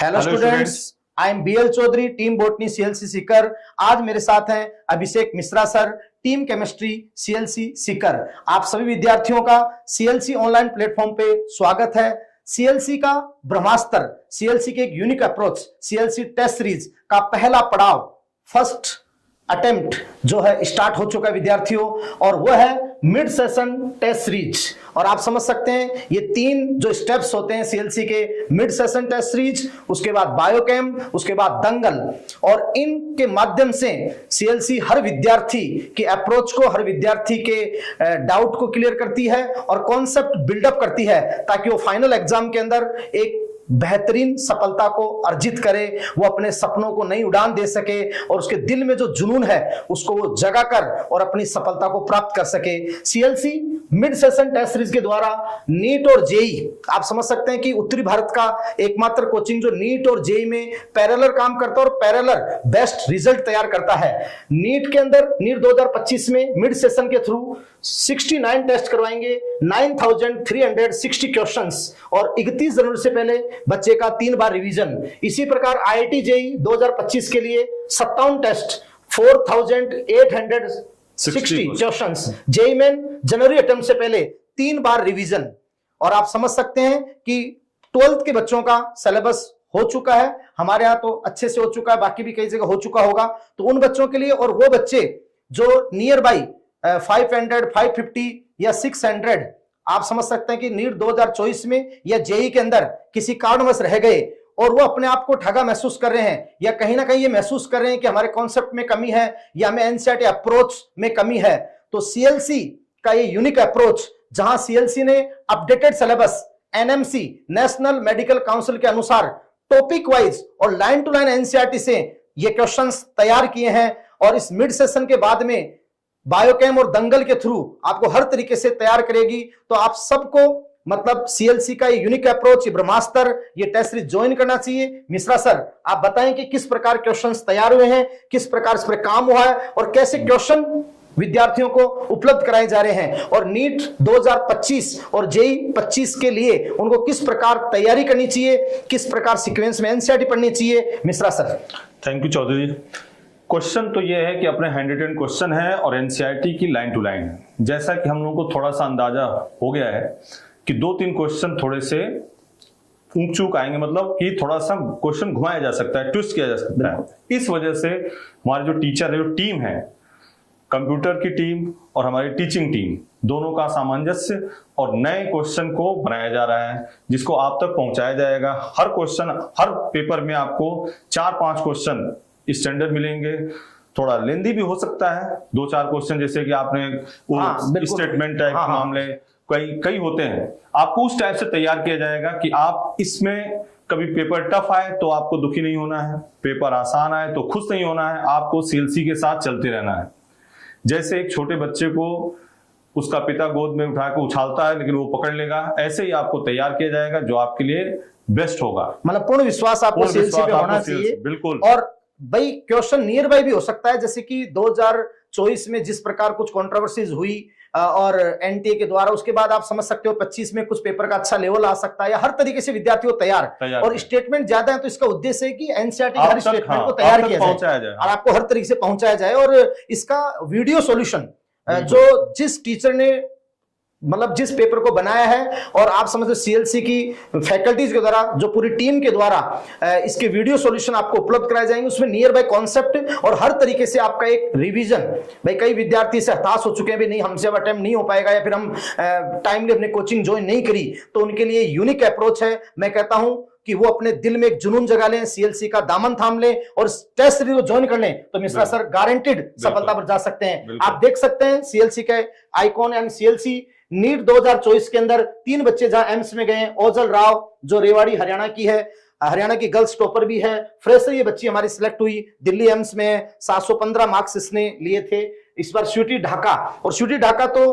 Hello students, I am BL Chaudhary, team botany CLC Sikar. आज मेरे साथ हैं Abhishek Mishra sir, team chemistry CLC Sikar. आप सभी विद्यार्थियों का सीएलसी ऑनलाइन प्लेटफॉर्म पे स्वागत है। सीएलसी का ब्रह्मास्त्र, सीएलसी के एक unique approach, CLC test series का पहला पड़ाव, फर्स्ट अटेम्प्ट जो है स्टार्ट हो चुका है विद्यार्थियों, और वह है मिड सेशन टेस्ट सीरीज। और आप समझ सकते हैं ये तीन जो स्टेप्स होते हैं सीएलसी के, मिड सेशन टेस्ट सीरीज, उसके बाद बायोकेम, उसके बाद दंगल, और इनके माध्यम से सीएलसी हर विद्यार्थी के अप्रोच को, हर विद्यार्थी के डाउट को क्लियर करती है और कॉन्सेप्ट बिल्डअप करती है, ताकि वो फाइनल एग्जाम के अंदर एक बेहतरीन सफलता को अर्जित करे, वो अपने सपनों को नई उड़ान दे सके और उसके दिल में जो जुनून है उसको वो जगा कर और अपनी सफलता को प्राप्त कर सके। CLC mid session test series के द्वारा नीट और जेई, आप समझ सकते हैं कि उत्तरी भारत का एकमात्र कोचिंग जो नीट और जेई में पैरेलल काम करता है और पैरेलल बेस्ट रिजल्ट तैयार करता है। नीट के अंदर, नीट 2025 में मिड सेशन के थ्रू 69 टेस्ट करवाएंगे, 9360 क्वेश्चंस, और 31 जनवरी से पहले बच्चे का 3 बार रिवीजन। इसी प्रकार आईआईटी जेईई 2025 के लिए 57 टेस्ट, 4860 क्वेश्चंस, जेईई मेन जनवरी अटेम्प्ट से पहले 3 बार रिवीजन। और आप समझ सकते हैं कि 12th के बच्चों का सिलेबस हो चुका है, हमारे यहाँ तो अच्छे से हो चुका है, बाकी भी कई जगह हो चुका होगा। तो उन बच्चों के लिए, और वो बच्चे जो नियर बाई 500, 550 या 600, आप समझ सकते हैं कि नीट 2024 में या जेईई के अंदर किसी कारणवश रह गए और वो अपने आप को ठगा महसूस कर रहे हैं, या कहीं ना कहीं ये महसूस कर रहे हैं कि हमारे कॉन्सेप्ट में कमी है या हमें एनसीईआरटी अप्रोच में कमी है, तो सीएलसी का ये यूनिक अप्रोच, जहां सीएलसी ने updated syllabus NMC, national medical council के अनुसार टॉपिक वाइज और लाइन टू लाइन एनसीईआरटी से ये क्वेश्चंस तैयार किए हैं, और इस मिड सेशन के बाद में बायोकेम और दंगल के थ्रू आपको हर तरीके से तैयार करेगी। तो आप सबको मतलब सीएलसी का ये यूनिक अप्रोच, ये ब्रह्मास्त्र, ये टेस्ट सीरीज ज्वाइन करना चाहिए। मिश्रा सर, आप बताएं कि किस प्रकार क्वेश्चंस तैयार हुए हैं, किस प्रकार इस पर काम हुआ है और कैसे क्वेश्चन विद्यार्थियों को उपलब्ध कराए जा रहे हैं, और नीट 2025 और जेईई 25 के लिए उनको किस प्रकार तैयारी करनी चाहिए, किस प्रकार सीक्वेंस में एनसीईआरटी पढ़नी चाहिए। Mishra sir. Thank you Chaudhary ji. Question तो ये है कि अपने हैंड रिटन क्वेश्चन है और एनसीईआरटी की लाइन टू लाइन है। जैसा कि हम लोगों को थोड़ा सा अंदाजा हो गया है कि 2-3 क्वेश्चन थोड़े से ऊंच चूक आएंगे, मतलब कि थोड़ा सा क्वेश्चन घुमाया जा सकता है, ट्विस्ट किया जा सकता है। इस वजह से हमारे जो टीचर है, जो टीम है, कंप्यूटर की टीम और हमारी टीचिंग टीम, दोनों का सामंजस्य और नए क्वेश्चन को बनाया जा रहा है, जिसको आप तक पहुंचाया जाएगा। हर क्वेश्चन, हर पेपर में आपको 4-5 क्वेश्चन स्टैंडर्ड मिलेंगे। थोड़ा लेंदी भी हो सकता है, 2-4 क्वेश्चन, जैसे कि आपने स्टेटमेंट टाइप के मामले कई होते हैं, आपको उस टाइप से तैयार किया जाएगा कि आप इसमें कभी पेपर टफ आए तो आपको दुखी नहीं होना है, पेपर आसान आए तो खुश नहीं होना है, आपको सीएलसी के साथ चलते रहना है। जैसे एक छोटे बच्चे को उसका पिता गोद में उठा के उछालता है लेकिन वो पकड़ लेगा, ऐसे ही आपको तैयार किया जाएगा जो आपके लिए बेस्ट होगा। मतलब पूर्ण विश्वास आपको सीएलसी पे होना चाहिए। बिल्कुल। और भाई क्वेश्चन नियर बाई भी हो सकता है, जैसे कि 2024 में जिस प्रकार कुछ कंट्रोवर्सीज हुई और एनटीए के द्वारा, उसके बाद आप समझ सकते हो 25 में कुछ पेपर का अच्छा लेवल आ सकता है, या हर तरीके से विद्यार्थी को तैयार और स्टेटमेंट ज्यादा है, तो इसका उद्देश्य है कि एनसीईआरटी हर स्टेटमेंट को तैयार किया जाए और आपको हर तरीके से पहुंचाया जाए। और इसका वीडियो सॉल्यूशन जो जिस टीचर ने मतलब जिस पेपर को बनाया है, और आप समझते सीएलसी की फैकल्टीज के द्वारा, जो पूरी टीम के द्वारा इसके वीडियो सॉल्यूशन आपको उपलब्ध कराए जाएंगे, उसमें नियर बाय कॉन्सेप्ट और हर तरीके से आपका एक रिवीजन। भाई कई विद्यार्थी से हताश हो चुके हैं, भी नहीं हमसे अब अटेम्प्ट नहीं हो पाएगा, या फिर हम टाइमली अपने कोचिंग ज्वाइन नहीं करी, तो उनके लिए यूनिक अप्रोच है। मैं कहता हूं कि वो अपने दिल में एक जुनून जगा लें, सीएलसी का दामन थाम लें और टेस्ट सीरीज को ज्वाइन कर लें, तो मिश्रा सर गारंटेड सफलता पर जा सकते हैं। आप देख सकते हैं सीएलसी के आइकॉन एंड सीएलसी नीट 2024 के अंदर 3 बच्चे जहां एम्स में गए, ओजल राव जो रेवाड़ी हरियाणा की है, हरियाणा की गर्ल्स टॉपर भी है, फ्रेशर ये बच्ची हमारी सिलेक्ट हुई, दिल्ली एम्स में 715 मार्क्स इसने लिए थे। इस बार स्वीटी ढाका, और स्वीटी ढाका तो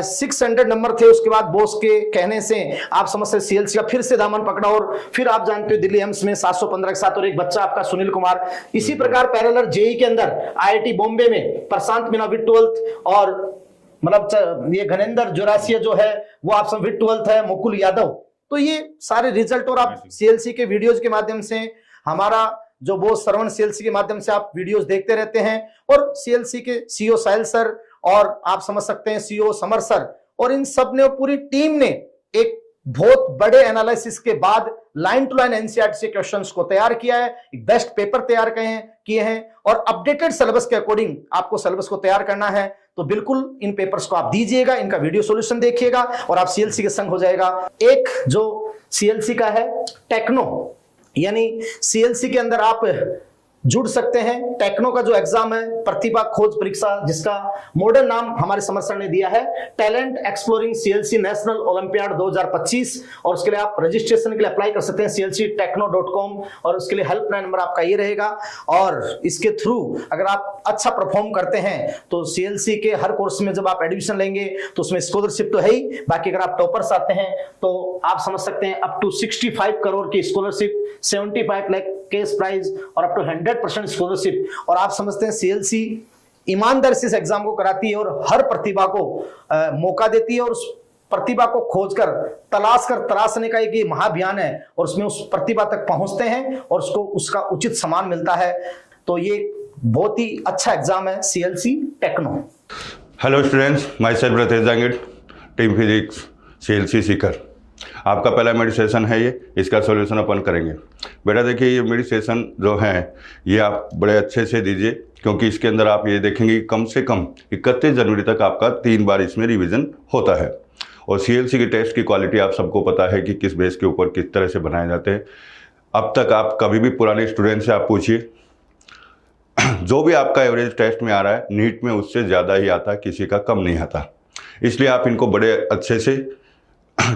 600 नंबर थे, उसके बाद बॉस के कहने से आप समझ सकते सीएलसी का फिर से दामन पकड़ा, और फिर आप जानते हो दिल्ली एम्स में 715 के साथ, और एक बच्चा आपका सुनील कुमार। इसी प्रकार पैरेलल जेईई के अंदर आईआईटी बॉम्बे में प्रशांत मीना विद 12th, और मतलब ये घनेंद्र जोरासिया जो है वो आप सब विद 12th है, मुकुल यादव तो ये सारे रिजल्ट, और आप सीएलसी के वीडियोज के माध्यम से, हमारा जो वो श्रवण सीएलसी के माध्यम से आप वीडियोस देखते रहते हैं, और सीएलसी के सीईओ साहिल सर, और आप समझ सकते हैं सीईओ समर सर, और इन सब ने, पूरी टीम ने एक बहुत बड़े एनालिसिस के बाद लाइन टू लाइन एनसीईआरटी से क्वेश्चंस को तैयार किया है, एक बेस्ट पेपर तैयार किए हैं, और अपडेटेड सिलेबस के अकॉर्डिंग आपको सिलेबस को तैयार करना है। तो बिल्कुल इन पेपर्स को आप दीजिएगा, इनका वीडियो सॉल्यूशन देखिएगा, और आप सीएलसी के संग हो जाएगा। एक जो सीएलसी का है टेक्नो, यानी सीएलसी के अंदर आप जुड़ सकते हैं। टेक्नो का जो एग्जाम है, प्रतिभा खोज परीक्षा, जिसका मॉडर्न नाम हमारे समर सर ने दिया है talent exploring CLC national olympiad 2025, और उसके लिए आप रजिस्ट्रेशन के लिए अप्लाई कर सकते हैं clctechno.com, और उसके लिए हेल्पलाइन नंबर आपका ये रहेगा। और इसके थ्रू अगर आप अच्छा परफॉर्म करते हैं तो सीएलसी के हर कोर्स में जब आप एडमिशन लेंगे तो उसमें स्कॉलरशिप तो है ही, बाकी अगर आप टॉपर्स आते हैं तो आप समझ सकते हैं अप टू 65 करोड़ की स्कॉलरशिप, 75 लाख कैश प्राइज, और अप टू 100% स्कॉलरशिप। और आप समझते हैं सीएलसी ईमानदारी से इस एग्जाम को कराती है और हर प्रतिभा को मौका देती है, और उस प्रतिभा को खोजकर तराशने का एक महाअभियान है, और उसमें उस प्रतिभा तक पहुंचते हैं और उसको उसका उचित सम्मान मिलता है। तो ये बहुत ही अच्छा एग्जाम है CLC techno. Hello students, myself Ratesh Jangid, team physics CLC Sikar. आपका पहला मेडिटेशन है ये, इसका सॉल्यूशन अपन करेंगे। बेटा देखिए, ये मेडिटेशन जो है ये आप बड़े अच्छे से दीजिए, क्योंकि इसके अंदर आप ये देखेंगे कि कम से कम 31 जनवरी तक आपका 3 बार इसमें रिवीजन होता है। और सीएलसी के टेस्ट की क्वालिटी आप सबको पता है कि किस बेस के ऊपर किस तरह से बनाए जाते हैं। अब तक आप कभी भी पुराने स्टूडेंट से आप पूछिए, जो भी आपका एवरेज टेस्ट में आ रहा है, नीट में उससे ज़्यादा ही आता है, किसी का कम नहीं आता। इसलिए आप इनको बड़े अच्छे से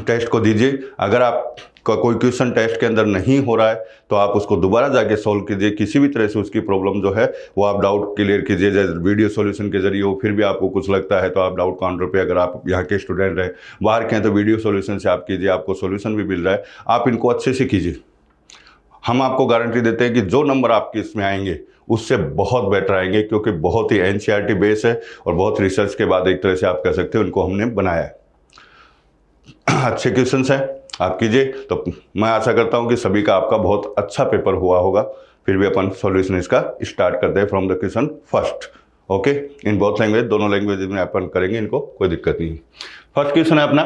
टेस्ट को दीजिए। अगर आपका कोई क्वेश्चन टेस्ट के अंदर नहीं हो रहा है तो आप उसको दोबारा जाके सॉल्व कीजिए। किसी भी तरह से उसकी प्रॉब्लम जो है वो आप डाउट क्लियर कीजिए, जैसे वीडियो सॉल्यूशन के जरिए हो। फिर भी आपको कुछ लगता है तो आप डाउट काउंटर पे, अगर आप यहाँ के स्टूडेंट हैं, बाहर के हैं, तो वीडियो सॉल्यूशन से आप कीजिए, आपको सॉल्यूशन भी मिल रहा है। आप इनको अच्छे से कीजिए। हम आपको गारंटी देते हैं कि जो नंबर आपके इसमें आएंगे उससे बहुत बेटर आएंगे, क्योंकि बहुत ही एनसीईआरटी बेस है और बहुत रिसर्च के बाद एक तरह से आप कह सकते हो उनको हमने बनाया है। अच्छे क्वेश्चंस हैं, आप कीजिए। तो मैं आशा करता हूं कि सभी का आपका बहुत अच्छा पेपर हुआ होगा। फिर भी अपन सॉल्यूशन इसका स्टार्ट करते हैं from the question first. Okay, in both language, दोनों लैंग्वेज में अपन करेंगे, इनको कोई दिक्कत नहीं। फर्स्ट क्वेश्चन है अपना,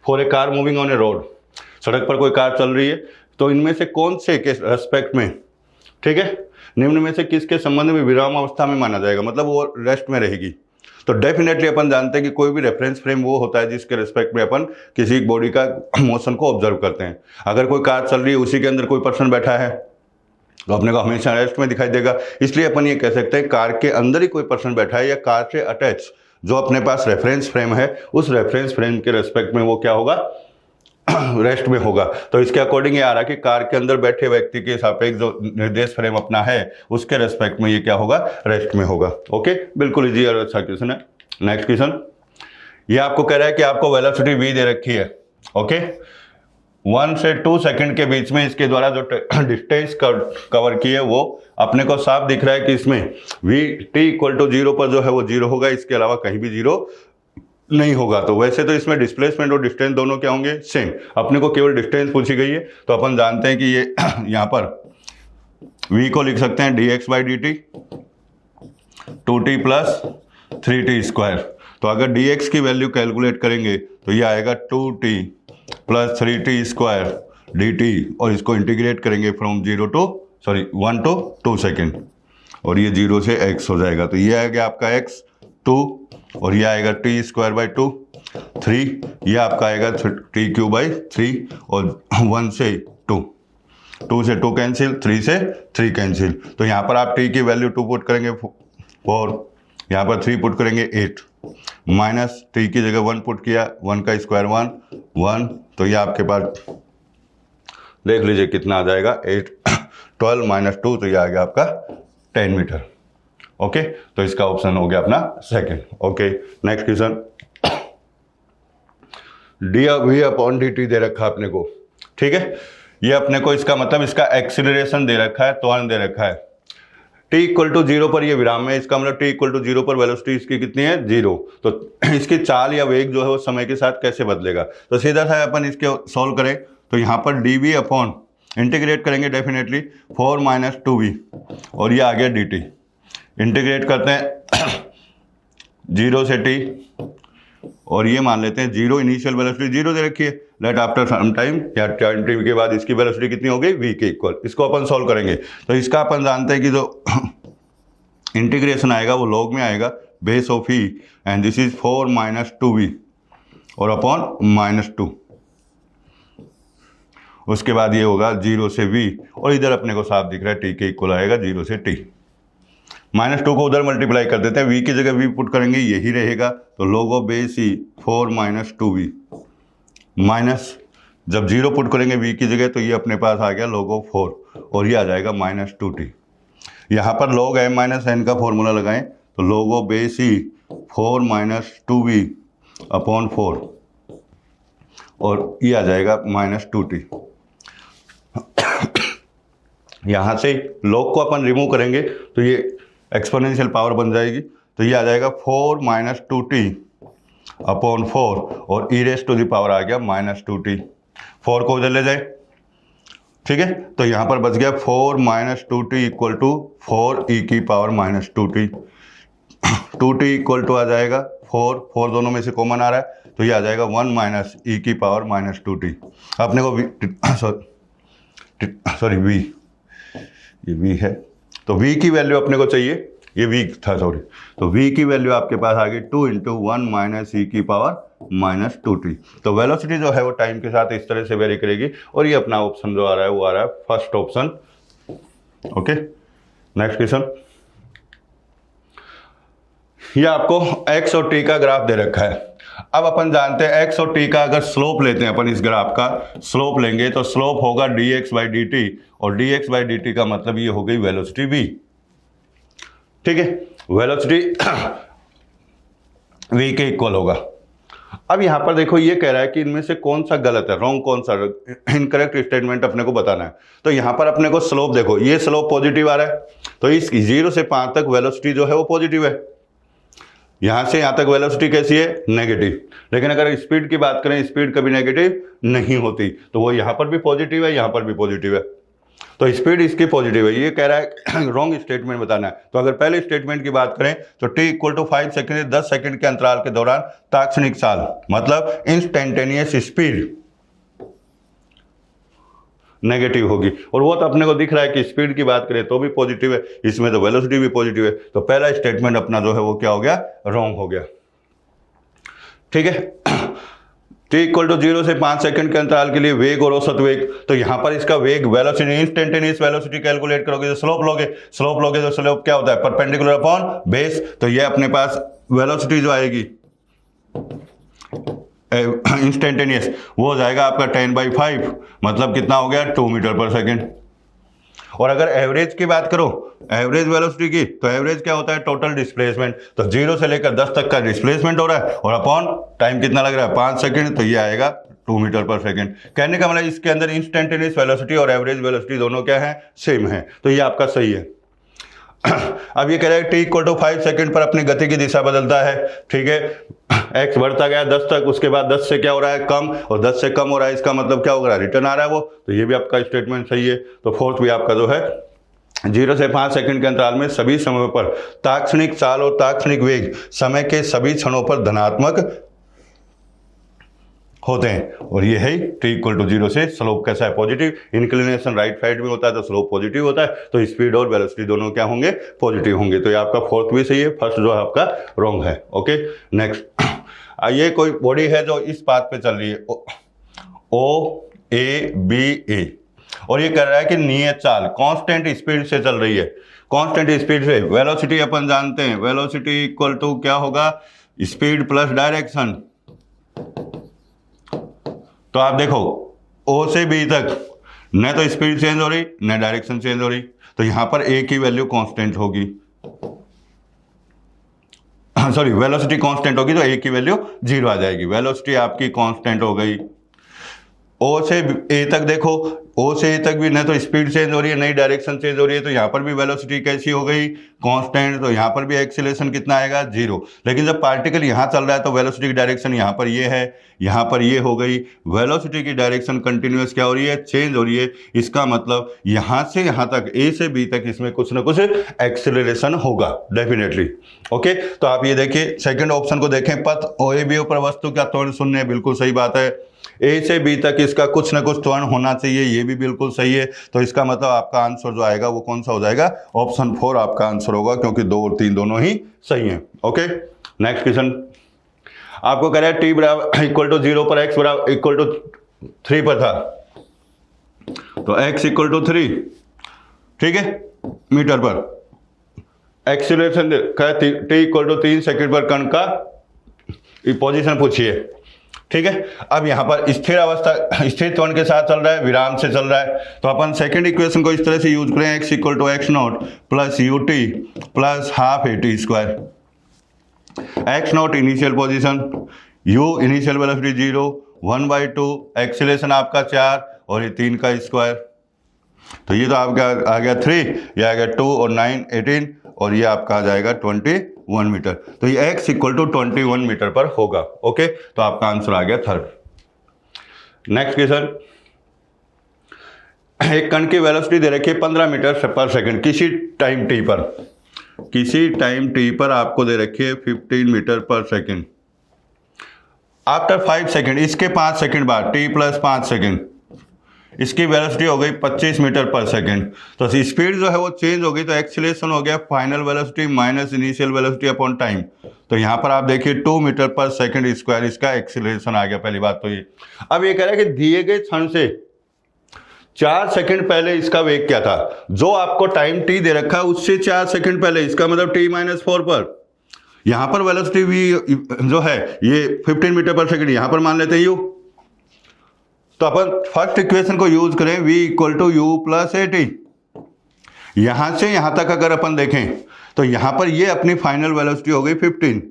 for a car moving on A road. सड़क पर कोई कार चल रही है, तो इनमें से कौन से के रेस्पेक्ट में, ठीक है, निम्न में से किसके संबंध में विराम अवस्था में माना जाएगा, मतलब वो रेस्ट में रहेगी। तो डेफिनेटली अपन जानते हैं कि कोई भी रेफरेंस फ्रेम वो होता है जिसके रिस्पेक्ट में अपन किसी बॉडी का मोशन को ऑब्जर्व करते हैं। अगर कोई कार चल रही है, उसी के अंदर कोई पर्सन बैठा है, तो अपने को हमेशा रेस्ट में दिखाई देगा। इसलिए अपन ये कह सकते हैं कार के अंदर ही कोई पर्सन बैठा है, या कार से अटैच जो अपने पास रेफरेंस फ्रेम है, उस रेफरेंस फ्रेम के रेस्पेक्ट में वो क्या होगा, रेस्ट में होगा। तो इसके अकॉर्डिंग ये आ रहा है कि कार के अंदर बैठे व्यक्ति के सापेक्ष जो निर्देश फ्रेम अपना है उसके रेस्पेक्ट में ये क्या होगा, रेस्ट में होगा। ओके, बिल्कुल इजी और अच्छा क्वेश्चन है। नेक्स्ट क्वेश्चन, ये आपको कह रहा है कि आपको वेलोसिटी v दे रखी है। ओके, 1 से 2 सेकंड के बीच में इसके द्वारा जो डिस्टेंस कवर की है वो अपने को साफ दिख रहा है कि इसमें t = 0 पर जो है वो 0 होगा, इसके अलावा कहीं भी 0 नहीं होगा। तो वैसे तो इसमें डिस्प्लेसमेंट और डिस्टेंस दोनों क्या होंगे, सेम। अपने को केवल डिस्टेंस पूछी गई है, तो अपन जानते हैं कि ये यहाँ पर v को लिख सकते हैं dx/dt 2t + 3t²। तो अगर dx की वैल्यू कैलकुलेट करेंगे तो ये आएगा 2t + 3t² dt, और इसको इंटीग्रेट करेंगे फ्रॉम 1 to 2 सेकेंड, और ये 0 से x हो जाएगा। तो ये आएगा आपका x 2, और ये आएगा t²/2 3, ये आपका आएगा t³/3, और 1 से 2 से 2 कैंसिल, 3 से 3 कैंसिल। तो यहाँ पर आप t की वैल्यू 2 पुट करेंगे 4, यहाँ पर 3 पुट करेंगे 8, माइनस t की जगह 1 पुट किया, 1 का स्क्वायर 1, तो ये आपके पास देख लीजिए कितना आ जाएगा, 8 12 - 2, तो ये आ गया आपका 10 मीटर। ओके, तो इसका ऑप्शन हो गया अपना second. Okay, next question, dv/dt दे रखा अपने को, ठीक है। ये अपने को इसका मतलब इसका एक्सीलरेशन दे रखा है, त्वरण दे रखा है। t = 0 पर ये विराम है, इसका मतलब t = 0 पर वेलोसिटी इसकी कितनी है, 0। तो इसकी चाल या वेग जो है वो समय के साथ कैसे बदलेगा, तो सीधा सा अपन इसके सॉल्व करें तो यहाँ पर dv अपॉन इंटीग्रेट करेंगे डेफिनेटली 4 माइनस 2v और ये आ गया dt। इंटीग्रेट करते हैं 0 से t और ये मान लेते हैं 0 इनिशियल वेलोसिटी 0 दे रखी है, लेट आफ्टर सम टाइम या टाइम t के बाद इसकी वेलोसिटी कितनी हो गई v के इक्वल। इसको अपन सॉल्व करेंगे तो इसका अपन जानते हैं कि जो इंटीग्रेशन आएगा वो log में आएगा base of e and this is 4 minus 2v और अपॉन माइनस 2। उसके बाद ये होगा 0 से v और इधर अपने को साफ दिख रहा है t के इक्वल आएगा 0 से t। माइनस 2 को उधर मल्टीप्लाई कर देते हैं, v की जगह v पुट करेंगे यही रहेगा, तो log of base e 4 minus 2v minus जब 0 पुट करेंगे v की जगह तो ये अपने पास आ गया log ऑफ 4 और ये आ जाएगा माइनस 2t। यहाँ पर log m माइनस n का फॉर्मूला लगाएं तो log of base e 4 minus 2v upon 4 और ये आ जाएगा माइनस 2t। यहाँ से log को अपन रिमूव करेंगे तो ये एक्सपोनेंशियल पावर बन जाएगी, तो ये आ जाएगा 4 माइनस 2t अपॉन 4 और e raise to the power आ गया माइनस 2t। 4 को उधर ले जाए, ठीक है, तो यहाँ पर बच गया 4 minus 2t equal to 4 e की power minus 2t। 2t equal to आ जाएगा 4 दोनों में से कॉमन आ रहा है तो ये आ जाएगा 1 माइनस e की पावर माइनस 2t। अपने को सॉरी v, ये v है तो v की वैल्यू अपने को चाहिए, ये v था सॉरी, तो v की वैल्यू आपके पास आ गई 2 इंटू 1 माइनस e की पावर माइनस 2t। तो वेलोसिटी जो है वो टाइम के साथ इस तरह से वेरी करेगी और ये अपना ऑप्शन जो आ रहा है वो आ रहा है first option. Okay, next question. ये आपको x और t का ग्राफ दे रखा है। अब अपन जानते हैं x और t का अगर स्लोप लेते हैं अपन, इस ग्राफ का स्लोप लेंगे तो स्लोप होगा dx बाई dt और dx बाई dt का मतलब ये हो गई वेलोसिटी v। ठीक है, वेलोसिटी v के इक्वल होगा। अब यहां पर देखो ये कह रहा है कि इनमें से कौन सा गलत है, रॉन्ग कौन सा, इनकरेक्ट स्टेटमेंट अपने को बताना है। तो यहां पर अपने को स्लोप देखो, ये स्लोप पॉजिटिव आ रहा है तो इस 0 से 5 तक वेलोसिटी जो है वो पॉजिटिव है, यहां से यहां तक वेलोसिटी कैसी है, नेगेटिव। लेकिन अगर स्पीड की बात करें, स्पीड कभी नेगेटिव नहीं होती, तो वो यहां पर भी पॉजिटिव है, यहां पर भी पॉजिटिव है, तो स्पीड इसकी पॉजिटिव है। ये कह रहा है रॉन्ग स्टेटमेंट बताना है। तो अगर पहले स्टेटमेंट की बात करें तो t equal to 5 second 10 second के अंतराल के दौरान तात्क्षणिक चाल मतलब इंस्टेंटेनियस स्पीड नेगेटिव होगी, और वो तो अपने को दिख रहा है कि स्पीड की बात करें तो भी पॉजिटिव है, इसमें तो वेलोसिटी भी पॉजिटिव है, तो पहला स्टेटमेंट अपना जो है वो क्या हो गया, रॉन्ग हो गया। ठीक है, t इक्वल टू 0 से 5 सेकंड के अंतराल के लिए वेग और औसत वेग, तो यहां पर इसका वेग वेलोसिटी इंस्टेंटेनियस वेलोसिटी कैलकुलेट करोगे तो स्लोप लोगे तो स्लोप क्या होता है, परपेंडिकुलर अपॉन बेस, तो ये अपने पास वेलोसिटी जो आएगी इंस्टेंटेनियस वो हो जाएगा आपका 10/5 मतलब कितना हो गया 2 मीटर पर सेकेंड। और अगर एवरेज की बात करो, एवरेज वेलोसिटी की, तो एवरेज क्या होता है, टोटल डिस्प्लेसमेंट, तो 0 से लेकर 10 तक का डिस्प्लेसमेंट हो रहा है और अपॉन टाइम कितना लग रहा है 5 सेकंड, तो ये आएगा 2 मीटर पर सेकंड। कहने का मतलब इसके अंदर इंस्टेंटेनियस वेलोसिटी और एवरेज वेलोसिटी दोनों क्या है, सेम है, तो ये आपका सही है। अब ये कह रहा है t इक्वल टू 5 सेकंड पर अपनी गति की दिशा बदलता है। ठीक है, x बढ़ता गया 10 तक, उसके बाद 10 से क्या हो रहा है, कम, और 10 से कम हो रहा है, इसका मतलब क्या होगा, रिटर्न आ रहा है वो, तो ये भी आपका स्टेटमेंट सही है। तो फोर्थ भी आपका जो है 0 से 5 सेकंड के अंतराल में सभी समयों पर तात्क्षणिक चाल और तात्क्षणिक वेग समय के सभी क्षणों पर धनात्मक होते हैं, और ये है t इक्वल टू 0 से स्लोप कैसा है, पॉजिटिव, इंक्लिनेशन राइट साइड में होता है तो स्लोप पॉजिटिव होता है, तो स्पीड और वेलोसिटी दोनों क्या होंगे, पॉजिटिव होंगे। तो ये आपका फोर्थ भी सही है, फर्स्ट जो है आपका रॉन्ग है। Okay, next. ये कोई बॉडी है जो इस पाथ पे चल रही है OABA, और ये कह रहा है कि नियत चाल कांस्टेंट स्पीड से चल रही है, कांस्टेंट स्पीड से। वेलोसिटी अपन जानते हैं, वेलोसिटी इक्वल टू क्या होगा, स्पीड प्लस डायरेक्शन। तो आप देखो O से B तक न तो स्पीड चेंज हो रही न डायरेक्शन चेंज हो रही, तो यहां पर A की वैल्यू कांस्टेंट होगी, सॉरी वेलोसिटी कांस्टेंट होगी, तो A की वैल्यू 0 आ जाएगी। वेलोसिटी आपकी कांस्टेंट हो गई, ओ से ए तक देखो, ओ से ए तक भी ना तो स्पीड चेंज हो रही है, नई डायरेक्शन चेंज हो रही है, तो यहाँ पर भी वेलोसिटी कैसी हो गई, कांस्टेंट। तो यहाँ पर भी एक्सीलरेशन कितना आएगा, 0। लेकिन जब पार्टिकल यहाँ चल रहा है तो वेलोसिटी की डायरेक्शन यहाँ पर ये है, यहाँ पर ये हो गई। वेलोसिटी की डायरेक्शन कंटिन्यूअस क्या हो रही है, चेंज हो रही है। इसका मतलब यहाँ से यहाँ तक, ए से बी तक इसमें कुछ ना कुछ एक्सीलरेशन होगा डेफिनेटली। ओके, तो आप ये देखिए सेकंड ऑप्शन को देखें, पथ ओ ए बी पर वस्तु का त्वरण शून्य है, बिल्कुल सही बात है। ए से बी तक इसका कुछ ना कुछ त्वरण होना चाहिए, ये भी बिल्कुल सही है। तो इसका मतलब आपका आंसर जो आएगा वो कौन सा हो जाएगा, ऑप्शन 4 आपका आंसर होगा, क्योंकि 2 और 3 दोनों ही सही हैं। ओके, नेक्स्ट क्वेश्चन आपको कह रहा है टी बराबर इक्वल टू 0 पर एक्स बराबर इक्वल टू 3 पर था, तो एक्स इक्वल टू 3, ठीक है, मीटर पर। Acceleration T equal to 3 second पर कण का पोजीशन पूछिए, ठीक है। अब यहाँ पर स्थिर अवस्था स्थिर त्वरण के साथ चल रहा है, विराम से चल रहा है, तो अपन सेकंड इक्वेशन को इस तरह से यूज करें, x equal to X naught plus U T plus half A T square. X naught initial position, u initial velocity 0, 1/2 acceleration आपका 4 और ये 3 का स्क्वायर। तो ये तो आपका आ गया 3, ये आ गया 2 और 9 18 और ये आपका आ जाएगा 21 मीटर। तो ये x इक्वल टू 21 मीटर पर होगा। ओके, तो आपका आंसर आ गया 3rd। नेक्स्ट क्वेश्चन, एक कण की वेलोसिटी दे रखी है 15 मीटर पर सेकंड किसी टाइम t पर, किसी टाइम t पर आपको दे रखी है 15 मीटर पर सेकंड। आफ्टर 5 सेकंड, इसके 5 सेकंड बाद t प्लस 5 सेकंड, इसकी वेलोसिटी हो गई 25 मीटर पर सेकंड। तो स्पीड जो है वो चेंज हो गई, तो एक्सीलरेशन हो गया final velocity minus initial velocity upon time. तो यहाँ पर आप देखिए 2 मीटर पर सेकंड स्क्वायर इसका एक्सीलरेशन आ गया। पहली बात तो ये। अब ये कह रहा है कि दिए गए क्षण से 4 सेकंड पहले इसका वेग क्या था, जो आपको टाइम t दे रखा है उससे 4 सेकंड पहले, इसका मतलब t-4 पर। यहाँ पर वेलोसिटी v जो है ये 15 मीटर पर सेकंड, यहाँ पर मान लेते हैं u। तो अपन फर्स्ट इक्वेशन को यूज करें, v equal to U plus A T. यहां से यहां तक अगर अपन देखें तो यहां पर ये अपनी फाइनल वेलोसिटी हो गई 15।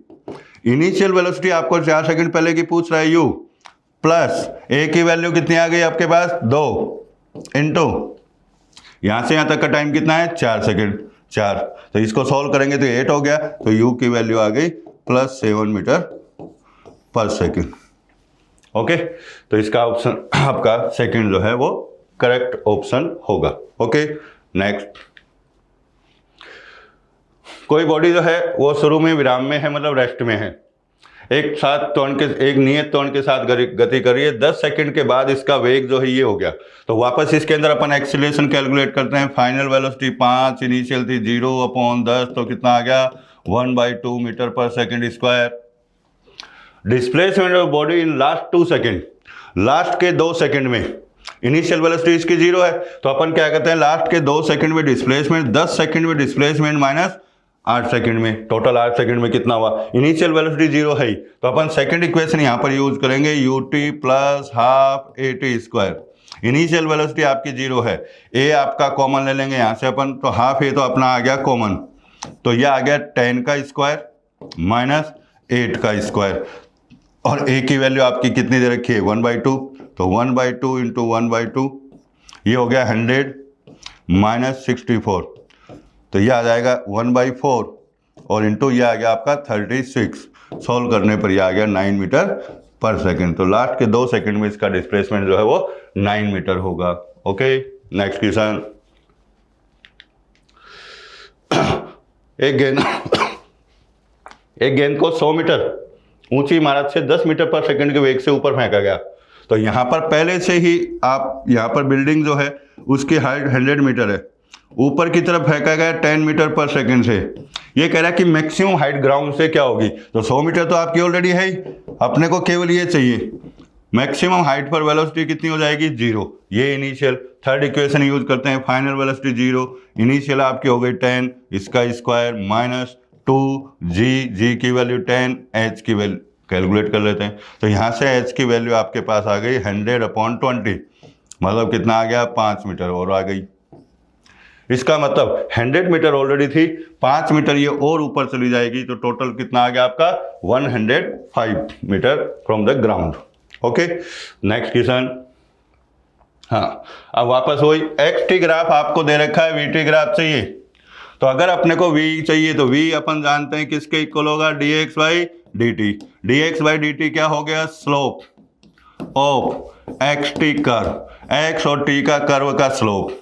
इनिशियल वेलोसिटी आपको 4 सेकंड पहले की पूछ रहा है u, प्लस ए की वैल्यू कितनी आ गई आपके पास 2 इंटू यहां से यहां तक का टाइम कितना है 4 सेकंड 4। तो इसको सॉल्व करेंगे तो 8 हो गया, तो u की वैल्यू आ गई प्लस 7 मीटर पर सेकंड। ओके, तो इसका ऑप्शन आपका सेकंड जो है वो करेक्ट ऑप्शन होगा। ओके, नेक्स्ट, कोई बॉडी जो है वो शुरू में विराम में है, मतलब रेस्ट में है, एक नियत त्वरण के साथ गति कर रही है। 10 सेकंड के बाद इसका वेग जो है ये हो गया, तो वापस इसके अंदर अपन एक्सीलरेशन कैलकुलेट करते हैं। फाइनल वेलोसिटी 5, इनिशियल थी 0 अपॉन 10, तो कितना आ गया 1/2 मीटर पर second square. Displacement of body in last 2 second, last के 2 सेकंड में इनिशियल वेलोसिटी इसकी 0 है, तो अपन क्या कहते हैं लास्ट के 2 सेकंड में डिस्प्लेसमेंट, 10 सेकंड में डिस्प्लेसमेंट माइनस 8 सेकंड में, टोटल 8 सेकंड में कितना हुआ, इनिशियल वेलोसिटी 0 है, तो अपन सेकंड इक्वेशन यहां पर यूज करेंगे ut plus half A T square. Initial velocity आपकी 0 है, ए आपका कॉमन ले लेंगे यहां से अपन, तो हाफ ए तो अपना आ गया कॉमन, तो यह आ गया 10 का स्क्वायर माइनस 8 का स्क्वायर, और a की वैल्यू आपकी कितनी दे रखी है 1/2, तो 1/2 इंटू 1/2 ये हो गया 100 माइनस 64, तो ये आ जाएगा 1/4 और इंटू ये आ गया आपका 36। सॉल्व करने पर ये आ गया 9 मीटर पर सेकंड। तो लास्ट के 2 सेकंड में इसका डिस्प्लेसमेंट जो है वो 9 मीटर होगा। ओके, नेक्स्ट क्वेश्चन, एक गेंद को 100 मीटर ऊंची इमारत से 10 मीटर पर सेकंड के वेग से ऊपर फेंका गया, तो यहां पर पहले से ही आप यहां पर बिल्डिंग जो है उसकी हाइट 100 मीटर है, ऊपर की तरफ फेंका गया 10 मीटर पर सेकंड से। ये कह रहा है कि मैक्सिमम हाइट ग्राउंड से क्या होगी, तो 100 मीटर तो आपकी ऑलरेडी है ही, अपने को केवल ये चाहिए मैक्सिमम हाइट पर वेलोसिटी कितनी हो जाएगी 0। ये इनिशियल, थर्ड इक्वेशन यूज करते हैं, फाइनल वेलोसिटी 0, इनिशियल आपकी हो गई 10, इसका स्क्वायर माइनस 2g की वैल्यू 10, h की वैल्यू कैलकुलेट कर लेते हैं, तो यहाँ से h की वैल्यू आपके पास आ गई 100/20, मतलब कितना आ गया 5 मीटर और आ गई। इसका मतलब 100 मीटर ऑलरेडी थी, 5 मीटर ये और ऊपर चली जाएगी, तो टोटल कितना आ गया आपका 105 metre from the ground. Okay, next question, हाँ, अब वापस वही एक्स टी ग्राफ आपको दे रखा है, वी टी ग्राफ चाहिए। तो अगर अपने को v चाहिए तो v अपन जानते हैं किसके इक्वल होगा, dx by D T. dx by D T क्या हो गया, slope of x T curve, x और t का कर्व का स्लोप।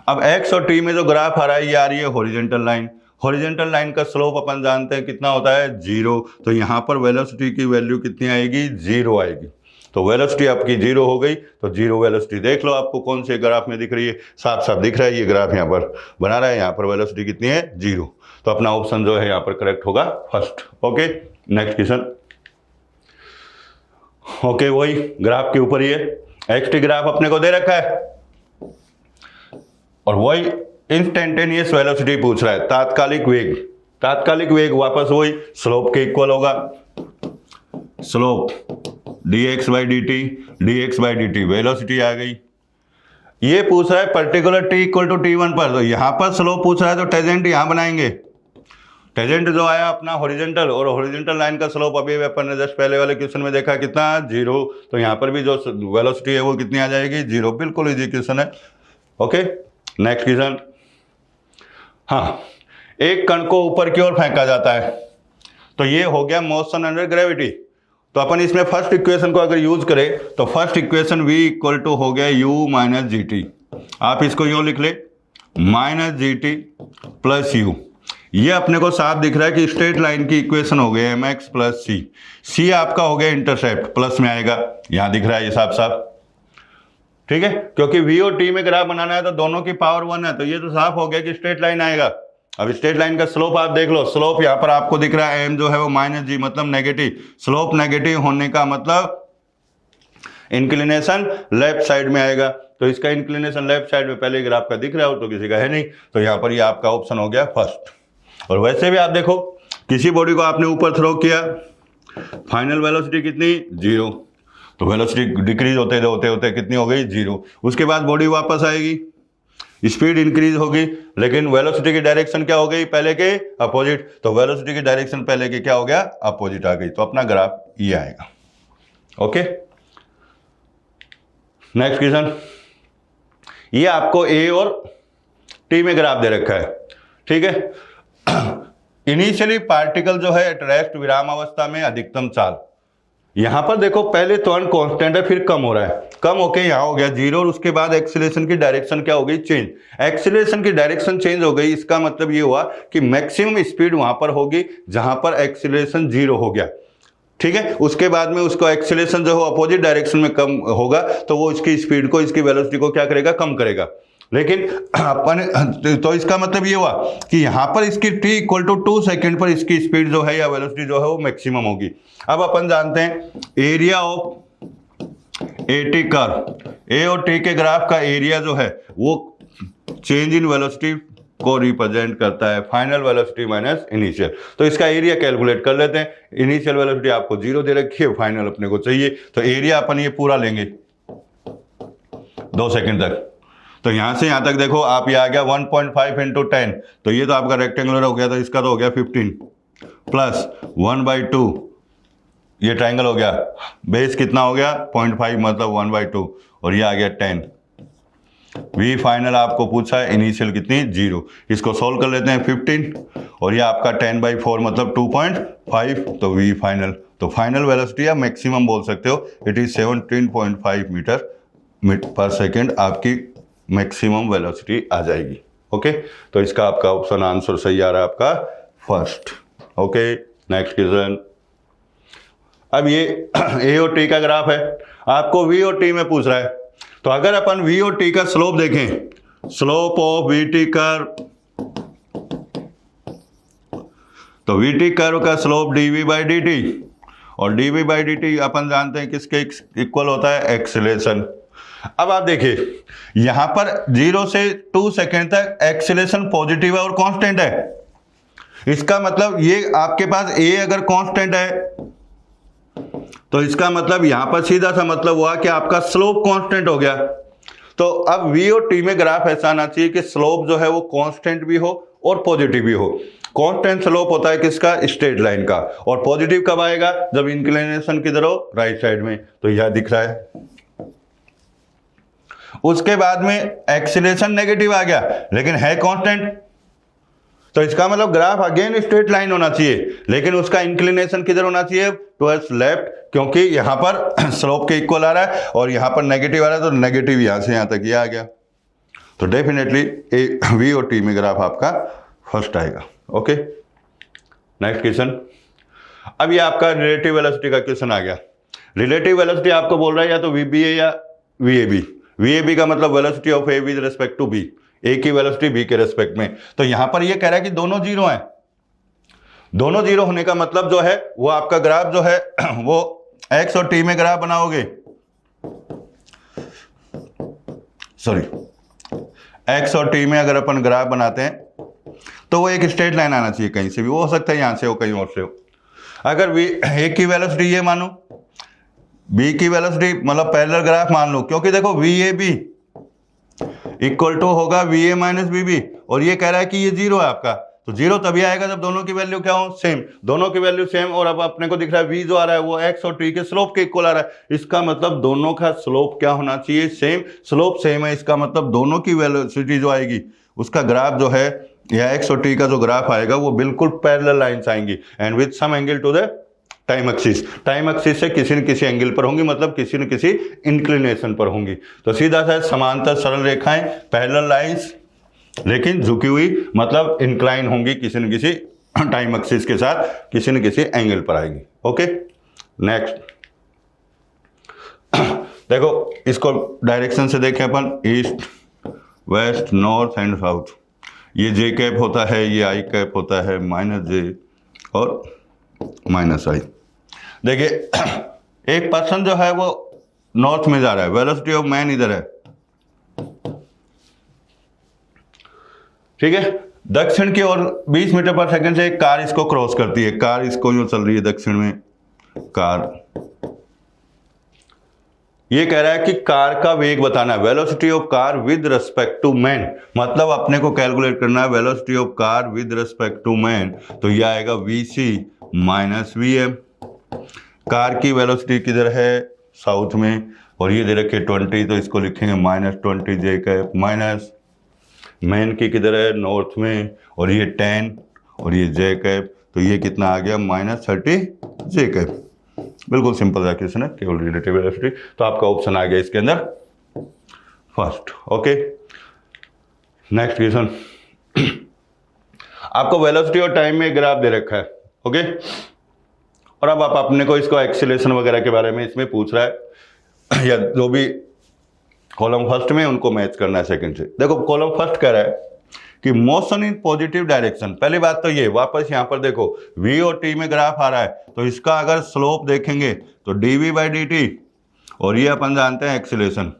अब x और t में जो ग्राफ आ रहा है ये आ रही है हॉरिजॉन्टल लाइन। हॉरिजॉन्टल लाइन का स्लोप अपन जानते हैं कितना होता है, 0। तो यहाँ पर वेलोसिटी की वैल्यू कितनी आएगी, 0 आएगी। तो वेलोसिटी आपकी 0 हो गई। तो 0 वेलोसिटी देख लो आपको कौन से ग्राफ में दिख रही है, साफ साफ दिख रहा है, ये ग्राफ यहाँ पर बना रहा है, यहाँ पर वेलोसिटी कितनी है, 0। तो अपना ऑप्शन जो है यहाँ पर करेक्ट होगा first. Okay, next question. Okay, वही ग्राफ के ऊपर ये एक्स टी ग्राफ अपने को दे रखा है और वही इंस्टेंटेनियस वेलोसिटी पूछ रहा है, तात्कालिक वेग। तात्कालिक वेग वापस वही स्लोप के इक्वल होगा, slope dx by D T, dx by D T, velocity आ गई। ये पूछ रहा है particular t equal to t1 पर, तो यहां पर स्लोप पूछ रहा है तो टेजेंट यहां बनाएंगे। टेजेंट जो आया अपना हॉरिजॉन्टल, और हॉरिजॉन्टल लाइन का स्लोप अभी अपन ने जस्ट पहले वाले क्वेश्चन में देखा कितना, 0। तो यहां पर भी जो वेलोसिटी है वो कितनी आ जाएगी, 0। बिल्कुल इजी क्वेश्चन है। Okay, next question. हाँ, एक कण को ऊपर की ओर फेंका जाता है, तो ये हो गया मोशन अंडर ग्रेविटी। तो अपन इसमें फर्स्ट इक्वेशन को अगर यूज करें तो first equation v equal to हो गया u माइनस जी टी। आप इसको यूं लिख ले, minus G T plus you. ये अपने को साफ दिख रहा है कि स्ट्रेट लाइन की इक्वेशन हो गई mx प्लस सी। सी आपका हो गया इंटरसेप्ट, प्लस में आएगा, यहां दिख रहा है ये साफ साफ, ठीक है। क्योंकि v और t में ग्राफ बनाना है तो दोनों की पावर 1 है, तो ये तो साफ हो गया कि स्ट्रेट लाइन आएगा। अब स्ट्रेट लाइन का स्लोप आप देख लो, स्लोप यहाँ पर आपको दिख रहा है m जो है वो माइनस जी, मतलब नेगेटिव। स्लोप नेगेटिव होने का मतलब इंक्लिनेशन लेफ्ट साइड में आएगा। तो इसका इंक्लिनेशन लेफ्ट साइड में पहले ग्राफ का दिख रहा हो तो किसी का है नहीं, तो यहाँ पर ये आपका ऑप्शन हो गया फर्स्ट। और वैसे भी आप देखो, किसी बॉडी को आपने ऊपर थ्रो किया, फाइनल वेलोसिटी कितनी, 0। तो वेलोसिटी डिक्रीज होते होते कितनी हो गई, 0। उसके बाद बॉडी वापस आएगी, स्पीड इंक्रीज होगी, लेकिन वेलोसिटी की डायरेक्शन क्या हो गई, पहले के अपोजिट। तो वेलोसिटी की डायरेक्शन पहले के क्या हो गया, अपोजिट आ गई। तो अपना ग्राफ ये आएगा। Okay, next question. ये आपको ए और टी में ग्राफ दे रखा है, ठीक है। इनिशियली पार्टिकल जो है एट रेस्ट विराम अवस्था में अधिकतम चाल, यहां पर देखो पहले त्वरण कांस्टेंट है, फिर कम हो रहा है, कम होके यहां हो गया 0, और उसके बाद एक्सीलरेशन की डायरेक्शन क्या हो गई, चेंज। एक्सीलरेशन की डायरेक्शन चेंज हो गई, इसका मतलब ये हुआ कि मैक्सिमम स्पीड वहां पर होगी जहां पर एक्सीलरेशन 0 हो गया, ठीक है। उसके बाद में उसको एक्सीलरेशन जो हो अपोजिट डायरेक्शन में कम होगा, तो वो इसकी स्पीड को, इसकी वेलोसिटी को क्या करेगा, कम करेगा। लेकिन अपन तो इसका मतलब ये हुआ कि यहां पर इसकी t इक्वल टू 2 सेकेंड पर इसकी स्पीड जो है या वेलोसिटी जो है वो मैक्सिमम होगी। अब अपन जानते हैं area of A T curve, A और टी के ग्राफ का एरिया जो है वो चेंज इन वेलोसिटी को रिप्रेजेंट करता है, फाइनल वेलोसिटी माइनस इनिशियल। तो इसका एरिया कैलकुलेट कर लेते हैं। इनिशियल वेलोसिटी आपको 0 दे रखी है, फाइनल अपने को चाहिए, तो एरिया अपन ये पूरा लेंगे 2 सेकेंड तक। तो यहां से यहां तक देखो आप, ये आ गया 1.5 इंटू 10, तो ये तो आपका रेक्टेंगुलर हो गया, तो इसका तो हो गया 15 प्लस 1/2, ये ट्राइंगल हो गया, बेस कितना हो गया 0.5 मतलब 1/2, और ये आ गया 10। वी फाइनल आपको पूछा है, इनिशियल कितनी 0। इसको सोल्व कर लेते हैं 15, और ये आपका 10/4 मतलब 2.5, तो वी फाइनल, तो फाइनल वेलोसिटी या मैक्सिमम बोल सकते हो, इट इज 17.5 मीटर पर सेकेंड आपकी मैक्सिमम वेलोसिटी आ जाएगी। ओके, तो इसका आपका ऑप्शन आंसर सही आ रहा है आपका फर्स्ट। Okay, next question. अब ये ए और टी का ग्राफ है, आपको वी और टी में पूछ रहा है, तो अगर अपन वी और टी का स्लोप देखें, slope of V T curve, तो वी टी कर्व का slope DV by D T, और डीवी बाई डी टी अपन जानते हैं किसके इक्वल होता है, एक्सीलरेशन। अब आप देखिए यहां पर 0 से 2 सेकेंड तक एक्सीलरेशन पॉजिटिव है और कांस्टेंट है। इसका मतलब ये आपके पास ए अगर कांस्टेंट है तो इसका मतलब यहां पर सीधा सा मतलब हुआ कि आपका स्लोप कांस्टेंट हो गया। तो अब वी और टी में ग्राफ ऐसा आना चाहिए कि स्लोप जो है वो कांस्टेंट भी हो और पॉजिटिव भी हो। कांस्टेंट स्लोप होता है किसका, स्ट्रेट लाइन का, और पॉजिटिव कब आएगा, जब इंक्लिनेशन किधर हो, राइट साइड में। तो यह दिख रहा है। उसके बाद में एक्सीलरेशन नेगेटिव आ गया लेकिन है कांस्टेंट, तो इसका मतलब ग्राफ अगेन स्ट्रेट लाइन होना चाहिए, लेकिन उसका इंक्लिनेशन किधर होना चाहिए, टुवर्ड्स लेफ्ट, क्योंकि यहां पर स्लोप के इक्वल आ रहा है और यहां पर नेगेटिव आ रहा है, तो नेगेटिव यहां से यहां तक ये आ गया। तो डेफिनेटली वी और टी में ग्राफ आपका फर्स्ट आएगा। Okay, next question. अब ये आपका रिलेटिव वेलोसिटी का क्वेश्चन आ गया। रिलेटिव वेलोसिटी आपको बोल रहा है या तो वीबी है या वीएबी। वीएबी का मतलब velocity of A with respect to B, A की वेलोसिटी बी के रेस्पेक्ट में। तो यहां पर ये कह रहा है कि दोनों जीरो हैं। दोनों जीरो होने का मतलब जो है वो आपका ग्राफ जो है वो एक्स और टी में ग्राफ बनाओगे, सॉरी एक्स और टी में अगर अपन ग्राफ बनाते हैं तो वो एक स्ट्रेट लाइन आना चाहिए, कहीं से भी वो हो सकता है, यहां से हो कहीं और से हो। अगर ए की वेलोसिटी ये मानो, बी की वेलोसिटी मतलब पैरेलल ग्राफ मान लो, क्योंकि देखो V A B equal to होगा V A minus B B, और ये कह रहा है कि ये जीरो है आपका, तो जीरो तभी आएगा जब दोनों की वैल्यू क्या हो, सेम। दोनों की वैल्यू सेम, और अब अपने को दिख रहा है वी जो आ रहा है वो एक्स और टी के स्लोप के इक्वल आ रहा है। इसका मतलब दोनों का स्लोप क्या होना चाहिए, सेम। स्लोप सेम है, इसका मतलब दोनों की वेलोसिटी जो आएगी उसका ग्राफ जो है या एक्स और टी का जो ग्राफ आएगा वो बिल्कुल पैरेलल लाइंस आएंगी and with some angle to the time axis. Time axis से किसी न किसी एंगल पर होंगी, मतलब किसी न किसी इंक्लिनेशन पर होंगी। तो सीधा सा समांतर सरल रेखाएं, पैरेलल लाइंस, लेकिन झुकी हुई मतलब इंक्लाइन होंगी किसी न किसी टाइम एक्सिस के साथ, किसी न किसी एंगल पर आएगी। ओके, नेक्स्ट देखो इसको डायरेक्शन से देखें अपन, east west north and south. ये जे कैप होता है, ये आई कैप होता है, माइनस जे और माइनस आई। देखिए एक पर्सन जो है वो नॉर्थ में जा रहा है, वेलोसिटी ऑफ मैन इधर है, ठीक है। दक्षिण की ओर 20 मीटर पर सेकंड से एक कार इसको क्रॉस करती है, कार इसको यूं चल रही है दक्षिण में कार। ये कह रहा है कि कार का वेग बताना है, velocity of car with respect to man, मतलब अपने को कैलकुलेट करना है velocity of car with respect to man. तो यह आएगा वीसी माइनस वीएम। कार की वेलोसिटी किधर है, साउथ में, और ये दे रखे 20, तो इसको लिखेंगे -20 जे कैप, माइनस मैन की किधर है, नॉर्थ में, और ये 10 और ये जे कैप, तो ये कितना आ गया -30 जे कैप। बिल्कुल सिंपल सा क्वेश्चन है, केवल रिलेटिव वेलोसिटी। तो आपका ऑप्शन आ गया इसके अंदर फर्स्ट। Okay, next question. आपको वेलोसिटी और टाइम में ग्राफ दे रखा है, ओके, और अब आप अपने को इसको एक्सीलरेशन वगैरह के बारे में इसमें पूछ रहा है, या जो भी कॉलम फर्स्ट में उनको मैच करना है सेकंड से। देखो कॉलम फर्स्ट कह रहा है कि मोशन इन पॉजिटिव डायरेक्शन। पहली बात तो ये, वापस यहां पर देखो v और t में ग्राफ आ रहा है, तो इसका अगर स्लोप देखेंगे तो dv/dt, और ये अपन जानते हैं एक्सीलरेशन।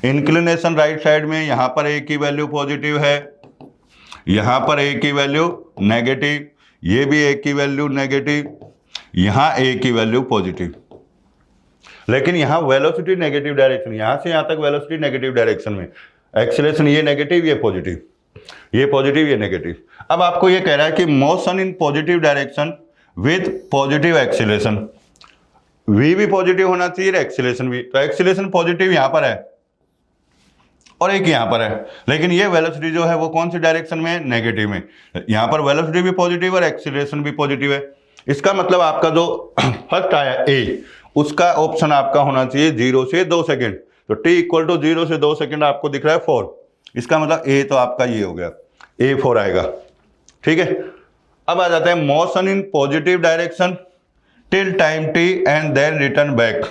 इंक्लिनेशन राइट साइड में यहां पर a की वैल्यू पॉजिटिव है, यहां पर a की वैल्यू नेगेटिव, ये भी a की वैल्यू नेगेटिव, यहां a की वैल्यू पॉजिटिव। लेकिन यहां वेलोसिटी नेगेटिव डायरेक्शन, यहां से यहां तक वेलोसिटी नेगेटिव डायरेक्शन में, एक्सीलरेशन ये नेगेटिव ये पॉजिटिव, ये पॉजिटिव ये नेगेटिव। अब आपको ये कह रहा है कि motion in positive direction with positive acceleration, v भी पॉजिटिव होना चाहिए, एक्सीलरेशन भी। तो एक्सीलरेशन पॉजिटिव यहां पर है और एक यहां पर है, लेकिन ये वेलोसिटी जो है वो कौन सी डायरेक्शन में है, नेगेटिव में। यहां पर वेलोसिटी भी पॉजिटिव और एक्सीलरेशन भी पॉजिटिव है। इसका मतलब आपका जो फर्स्ट आया ए, उसका ऑप्शन आपका होना चाहिए 0 से 2 सेकंड। तो t इक्वल टू 0 से 2 सेकंड आपको दिख रहा है 4, इसका मतलब ए तो आपका ये हो गया, A4 आएगा, ठीक है। अब आ जाते हैं motion in positive direction till time t and then return back,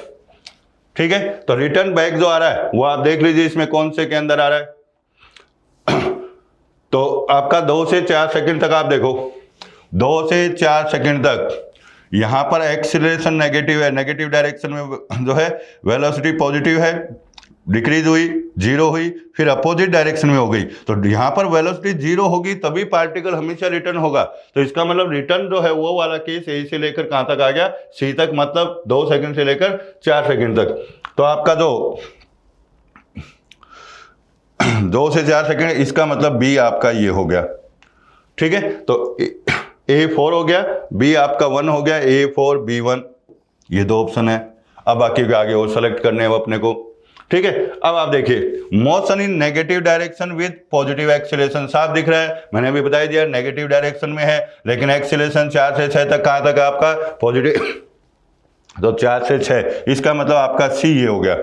ठीक है। तो रिटर्न बैक जो आ रहा है वो आप देख लीजिए इसमें कौन से के अंदर आ रहा है। तो आपका 2 से 4 सेकंड तक आप देखो, 2 से 4 सेकंड तक यहां पर एक्सीलरेशन नेगेटिव है, नेगेटिव डायरेक्शन में जो है वेलोसिटी पॉजिटिव है, डिक्रीज हुई, 0 हुई, फिर अपोजिट डायरेक्शन में हो गई। तो यहां पर वेलोसिटी 0 होगी तभी पार्टिकल हमेशा रिटर्न होगा। तो इसका मतलब रिटर्न जो है वो वाला केस ए से लेकर कहां तक आ गया, सी तक, मतलब 2 सेकंड से लेकर 4 सेकंड तक। तो आपका जो 2 से 4 सेकंड, इसका मतलब बी आपका ये हो गया, ठीक है। तो A4 हो गया, B आपका 1 हो गया, A4 B1, ये 2 ऑप्शन है। अब बाकी के आगे और सेलेक्ट करने हैं अपने को। ठीक है। अब आप देखिए motion in negative direction with positive acceleration, साफ दिख रहा है, मैंने अभी बता दिया नेगेटिव डायरेक्शन में है, लेकिन एक्सीलरेशन 4 से 6 तक, कहां तक है आपका पॉजिटिव, तो 4 से 6, इसका मतलब आपका सी ये हो गया,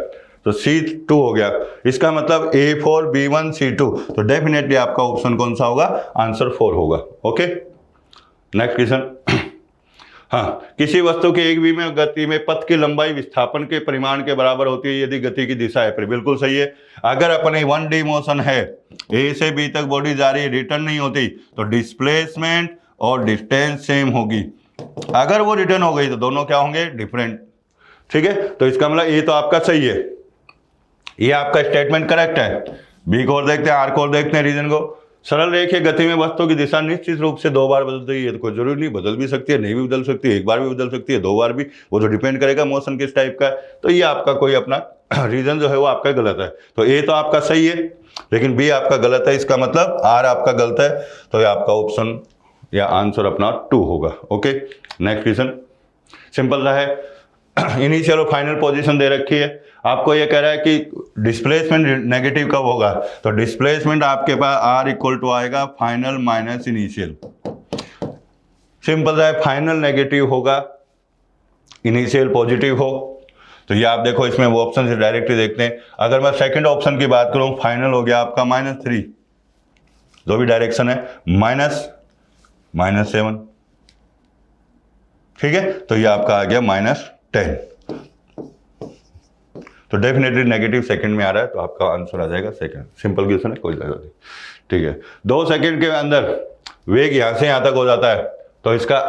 तो C2 हो गया, इसका मतलब A4 B1 C2, तो डेफिनेटली आपका ऑप्शन कौन सा होगा, आंसर 4 होगा। Okay, next question. हाँ, किसी वस्तु की एक भी में गति में पथ की लंबाई विस्थापन के परिमाण के बराबर होती है यदि गति की दिशा है, बिल्कुल सही है। अगर अपने 1D मोशन है, ए से बी तक बॉडी जा रही है, रिटर्न नहीं होती, तो डिस्प्लेसमेंट और डिस्टेंस सेम होगी। अगर वो रिटर्न हो गई तो दोनों क्या होंगे, डिफरेंट। ठीक है, तो इसका मतलब ये तो आपका सही है, ये आपका स्टेटमेंट करेक्ट है। बी को और देखते हैं, आर को और देखते हैं, रीजन को। सरल रेखीय गति में वस्तु की दिशा निश्चित रूप से 2 बार बदलती है, तो कोई जरूरी नहीं, बदल भी सकती है, नहीं भी बदल सकती है, 1 बार भी बदल सकती है, 2 बार भी, वो तो डिपेंड करेगा मौसम किस टाइप का है। तो ये आपका कोई अपना रीजन जो है वो आपका गलत है, तो ए तो आपका सही है लेकिन बी आपका गलत है, इसका मतलब आर आपका गलत है, तो ये आपका ऑप्शन या आंसर अपना 2 होगा। ओके, नेक्स्ट क्वेश्चन सिंपल सा है। इनिशियल और फाइनल पोजीशन दे रखी है, आपको ये कह रहा है कि डिस्प्लेसमेंट नेगेटिव कब होगा, तो डिस्प्लेसमेंट आपके पास आर इक्वल टू आएगा फाइनल माइनस इनिशियल। सिंपल सा है, फाइनल नेगेटिव होगा, इनिशियल पॉजिटिव हो, तो ये आप देखो इसमें वो ऑप्शन से डायरेक्टली देखते हैं। अगर मैं सेकंड ऑप्शन की बात करूं, फाइनल हो गया आपका -3, जो भी डायरेक्शन है, -7, ठीक है, तो ये आपका आ गया -10, तो डेफिनेटली नेगेटिव सेकंड में आ रहा है, तो आपका आंसर आ जाएगा सेकंड। सिंपल क्वेश्चन है, कोई जरूरत नहीं। ठीक है, 2 सेकंड के अंदर वेग यहां से यहां तक हो जाता है, तो इसका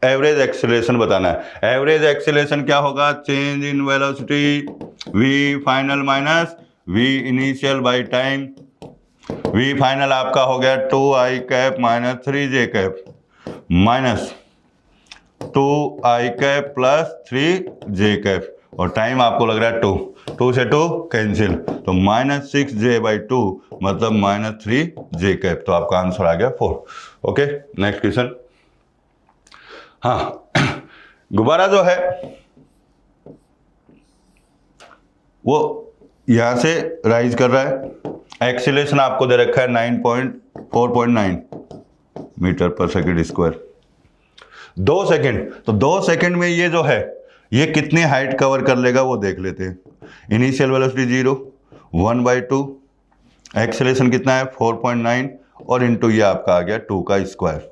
एवरेज एक्सीलरेशन बताना है। एवरेज एक्सीलरेशन क्या होगा, change in velocity v final minus v initial by time. v final आपका हो गया 2i cap minus 3j cap minus 2i cap plus 3j cap, और टाइम आपको लग रहा है 2 से 2 कैंसिल, तो -6j/2 मतलब -3j कैप, तो आपका आंसर आ गया 4। Okay, next question. हाँ, गुब्बारा जो है वो यहां से राइज कर रहा है, एक्सीलरेशन आपको दे रखा है 4.9 मीटर पर सेकेंड स्क्वायर, 2 सेकेंड, तो 2 सेकेंड में ये जो है ये कितनी हाइट कवर कर लेगा वो देख लेते हैं। इनिशियल वेलोसिटी 0, 1/2, एक्सेलरेशन कितना है 4.9, और इनटू ये आपका आ गया 2 का स्क्वायर।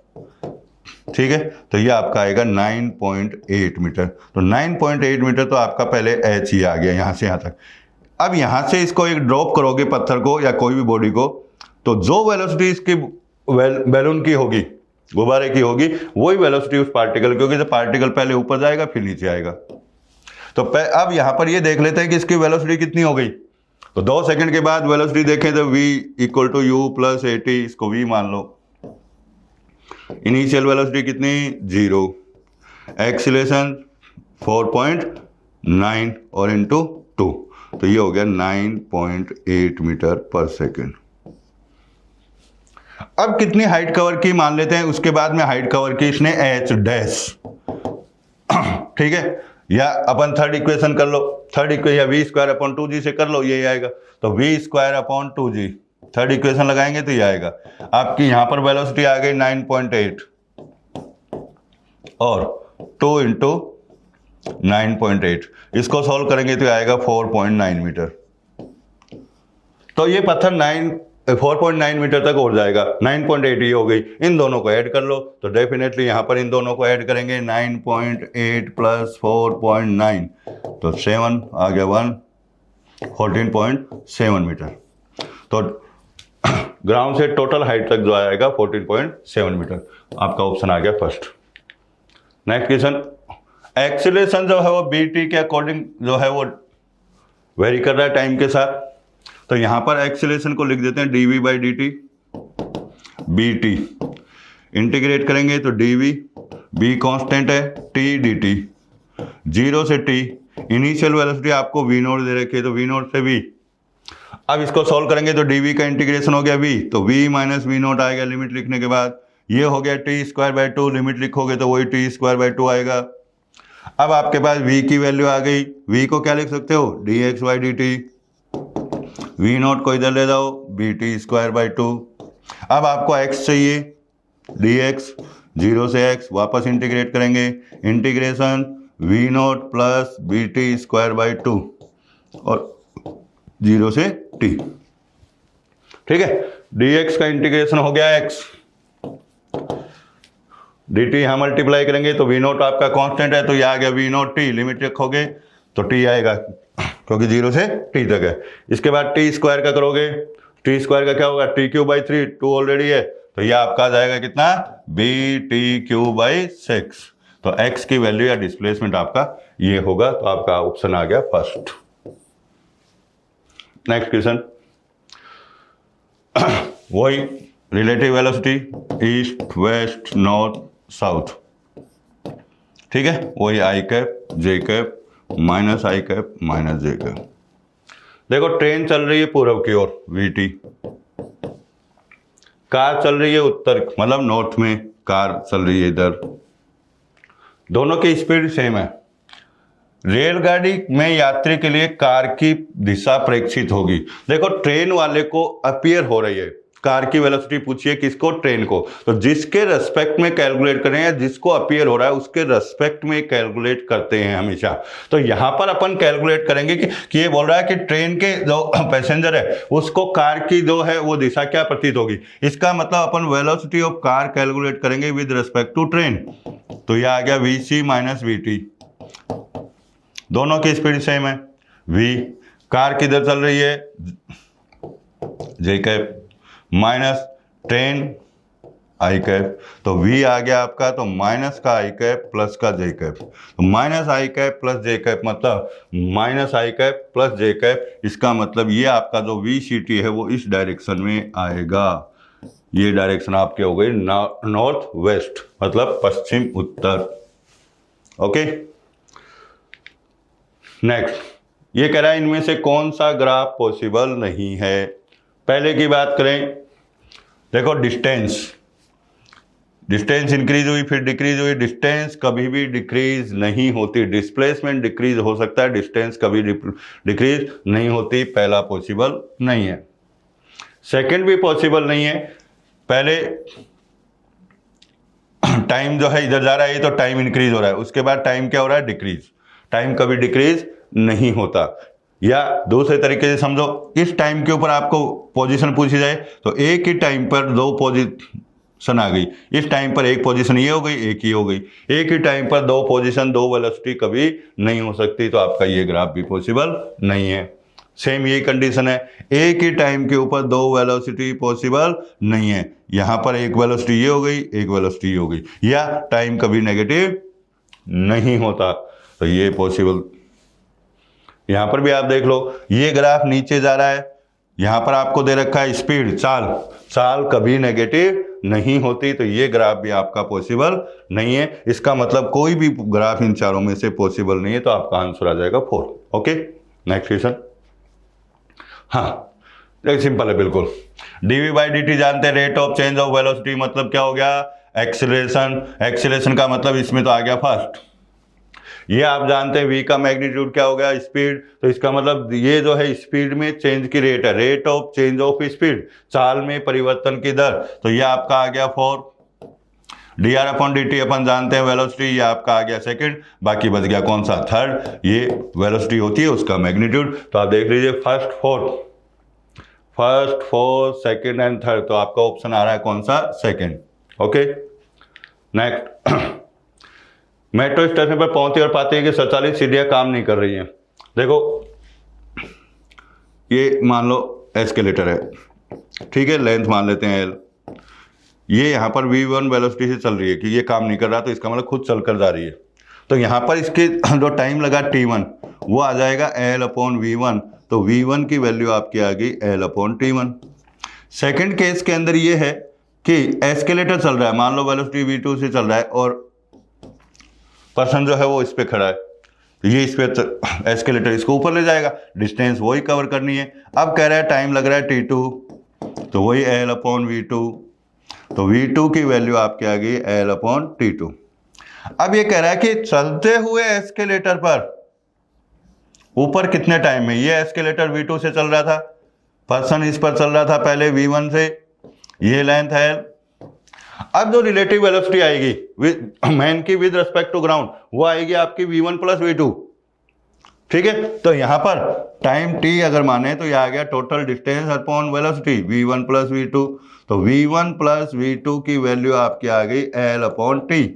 ठीक है, तो ये आपका आएगा 9.8 मीटर, तो 9.8 मीटर तो आपका पहले एच ही आ गया यहां से यहां तक। अब यहां से इसको एक ड्रॉप करोगे पत्थर को या कोई भी बॉडी को, तो जो वेलोसिटी इसकी बैलून की होगी, गुब्बारे की होगी, वही वेलोसिटी उस पार्टिकल की होगी, तो पार्टिकल पहले ऊपर जाएगा फिर नीचे आएगा। तो अब यहां पर ये देख लेते हैं कि इसकी वेलोसिटी कितनी हो गई, तो 2 सेकंड के बाद वेलोसिटी देखें तो v = u + 80, इसको v मान लो। इनिशियल वेलोसिटी कितनी 0, एक्सीलरेशन 4.9 और इनटू 2, तो ये हो गया 9.8 मीटर पर सेकेंड। अब कितनी हाइट कवर की मान लेते हैं, उसके बाद में हाइट कवर की इसने h डैश, ठीक है, या अपन थर्ड इक्वेशन कर लो, थर्ड इक्वेशन या v²/2g से कर लो, ये आएगा, तो v²/2g, थर्ड इक्वेशन लगाएंगे तो ये आएगा। आपकी यहां पर वेलोसिटी आ गई 9.8 और 2 × 9.8, इसको सॉल्व करेंगे तो आएगा 4.9 मीटर। तो ये पत्थर 4.9 मीटर तक हो जाएगा, 9.8 ही हो गई, इन दोनों को ऐड कर लो, तो डेफिनेटली यहां पर इन दोनों को ऐड करेंगे, 9.8 + 4.9, तो 7 आ गया 1, 14.7 मीटर। तो ग्राउंड से टोटल हाइट तक जो आएगा 14.7 मीटर, आपका ऑप्शन आ गया फर्स्ट। नेक्स्ट क्वेश्चन, एक्सीलरेशन जो है वो बीटी के अकॉर्डिंग जो है वो वेरी कर रहा है टाइम के साथ, तो यहां पर एक्सीलरेशन को लिख देते हैं dv/dt, bt इंटीग्रेट करेंगे तो dv, b कांस्टेंट है, t dt, 0 से t, इनिशियल वेलोसिटी आपको v0 दे रखी है, तो v0 से v, अब इसको सॉल्व करेंगे तो dv का इंटीग्रेशन हो गया v, तो v - v0 आएगा लिमिट लिखने के बाद, ये हो गया t²/2, लिमिट लिखोगे तो वही t²/2 आएगा। अब आपके पास v की वैल्यू आ गई, v को क्या लिख सकते हो dx/dt, वी नॉट को इधर ले जाओ, बी टी स्क्वायर बाई 2। अब आपको x चाहिए, डी एक्स, 0 से x वापस इंटीग्रेट करेंगे, integration V naught plus B T square by 2 और 0 से t। ठीक है, dx का इंटीग्रेशन हो गया x, dt यहां मल्टीप्लाई करेंगे तो वी नॉट आपका कांस्टेंट है, तो ये आ गया वी नॉट टी, लिमिट रखोगे तो t आएगा क्योंकि 0 से t तक है। इसके बाद टी स्क्वायर का करोगे, टी स्क्वायर का क्या होगा, टी क्यू बाई 3, 2 ऑलरेडी है, तो ये आपका आ जाएगा कितना, बी टी क्यू बाई 6। तो x की वैल्यू या डिस्प्लेसमेंट आपका ये होगा, तो आपका ऑप्शन आ गया फर्स्ट। नेक्स्ट क्वेश्चन, वही relative velocity east west north south, ठीक है, वही आई cap J cap minus I cap minus J cap. देखो ट्रेन चल रही है पूर्व की ओर वीटी, कार चल रही है उत्तर मतलब नॉर्थ में, कार चल रही है इधर, दोनों की स्पीड सेम है। रेलगाड़ी में यात्री के लिए कार की दिशा प्रेक्षित होगी। देखो ट्रेन वाले को अपीयर हो रही है, कार की वेलोसिटी पूछिए किसको, ट्रेन को, तो जिसके रेस्पेक्ट में कैलकुलेट करें या जिसको अपीयर हो रहा है उसके रेस्पेक्ट में कैलकुलेट करते हैं हमेशा। तो यहां पर अपन कैलकुलेट करेंगे कि ये बोल रहा है कि ट्रेन के जो पैसेंजर है उसको कार की जो है वो दिशा क्या प्रतीत होगी, इसका मतलब अपन वेलोसिटी ऑफ कार कैलकुलेट करेंगे विद रेस्पेक्ट टू ट्रेन। तो यह आ गया V C minus V T, दोनों की स्पीड सेम है। v कार किधर चल रही है, J cap minus train I cap, तो v आ गया आपका, तो माइनस का आई कैप प्लस का जे कैप, तो minus I cap plus J cap मतलब minus I cap plus J cap. इसका मतलब ये आपका जो वी सी टी है वो इस डायरेक्शन में आएगा, ये डायरेक्शन आपके हो गई नॉर्थ वेस्ट मतलब पश्चिम उत्तर। ओके, नेक्स्ट ये कह रहा है इनमें से कौन सा ग्राफ पॉसिबल नहीं है। पहले की बात करें, देखो डिस्टेंस इंक्रीज हुई फिर डिक्रीज हुई, डिस्टेंस कभी भी डिक्रीज नहीं होती, डिस्प्लेसमेंट डिक्रीज हो सकता है, डिस्टेंस कभी डिक्रीज नहीं होती, पहला पॉसिबल नहीं है। सेकंड भी पॉसिबल नहीं है, पहले टाइम जो है इधर जा रहा है तो टाइम इंक्रीज हो रहा है, उसके बाद टाइम क्या हो रहा है, डिक्रीज, टाइम कभी डिक्रीज नहीं होता। या दूसरे तरीके से समझो, इस टाइम के ऊपर आपको पोजीशन पूछी जाए तो एक ही टाइम पर दो पोजीशन आ गई, इस टाइम पर एक पोजीशन ये हो गई एक ही हो गई, एक ही टाइम पर दो पोजीशन दो वेलोसिटी कभी नहीं हो सकती, तो आपका ये ग्राफ भी पॉसिबल नहीं है। सेम यही कंडीशन है, एक ही टाइम के ऊपर दो वेलोसिटी पॉसिबल नहीं है, यहां पर एक वेलोसिटी ये हो गई एक वेलोसिटी ये हो गई, या टाइम कभी नेगेटिव नहीं होता, तो ये पॉसिबल। यहां पर भी आप देख लो, ये ग्राफ नीचे जा रहा है, यहां पर आपको दे रखा है स्पीड चाल कभी नेगेटिव नहीं होती, तो ये ग्राफ भी आपका पॉसिबल नहीं है। इसका मतलब कोई भी ग्राफ इन चारों में से पॉसिबल नहीं है, तो आपका आंसर आ जाएगा 4। Okay, next question. हाँ सिंपल है बिल्कुल, dv बाई dt जानते हैं, rate of change of velocity मतलब क्या हो गया, एक्सीलरेशन का मतलब इसमें तो आ गया फास्ट। ये आप जानते हैं v का मैग्नीट्यूड क्या हो गया, स्पीड, तो इसका मतलब ये जो है स्पीड में चेंज की रेट है, rate of change of speed, चाल में परिवर्तन की दर, तो ये आपका आ गया 4। dr अपॉन dt अपन जानते हैं वेलोसिटी, ये आपका आ गया सेकंड, बाकी बच गया कौन सा, थर्ड। ये वेलोसिटी होती है उसका मैग्नीट्यूड, तो आप देख लीजिए first fourth second and third, तो आपका ऑप्शन आ रहा है कौन सा, second. Okay, next. Metro station पर पहुंचते और पाते हैं कि स्वचालित सीढ़ियां काम नहीं कर रही हैं। देखो ये मान लो एस्केलेटर है, ठीक है, लेंथ मान लेते हैं L, ये यहाँ पर V1 वेलोसिटी से चल रही है कि ये काम नहीं कर रहा, तो इसका मतलब खुद चल कर जा रही है, तो यहाँ पर इसके जो टाइम लगा T1 वो आ जाएगा L अपॉन V1, तो V1 की वैल्यू आपकी आ गई L upon T1। Second case के अंदर ये है कि एस्केलेटर चल रहा है, मान लो वेलोसिटी V2 से चल रहा है और पर्सन जो है वो इस पे खड़ा है, तो ये इस पे एस्केलेटर इसको ऊपर ले जाएगा, डिस्टेंस वही कवर करनी है। अब कह रहा है टाइम लग रहा है T2, तो वही L अपॉन V2, तो V2 की वैल्यू आपकी आ गई L अपॉन T2। अब ये कह रहा है कि चलते हुए एस्केलेटर पर ऊपर कितने टाइम में, ये एस्केलेटर V2 से चल रहा था, पर्सन इस पर चल रहा था पहले v1 से, ये लेंथ है l। अब जो रिलेटिव वेलोसिटी आएगी मैन की विद रिस्पेक्ट टू ग्राउंड, वो आएगी आपकी v1 प्लस v2, ठीक है। तो यहां पर टाइम t अगर माने तो यह आ गया total distance upon velocity v1 plus v2। तो v1 प्लस v2 की वैल्यू आपकी आ गई l अपॉन t।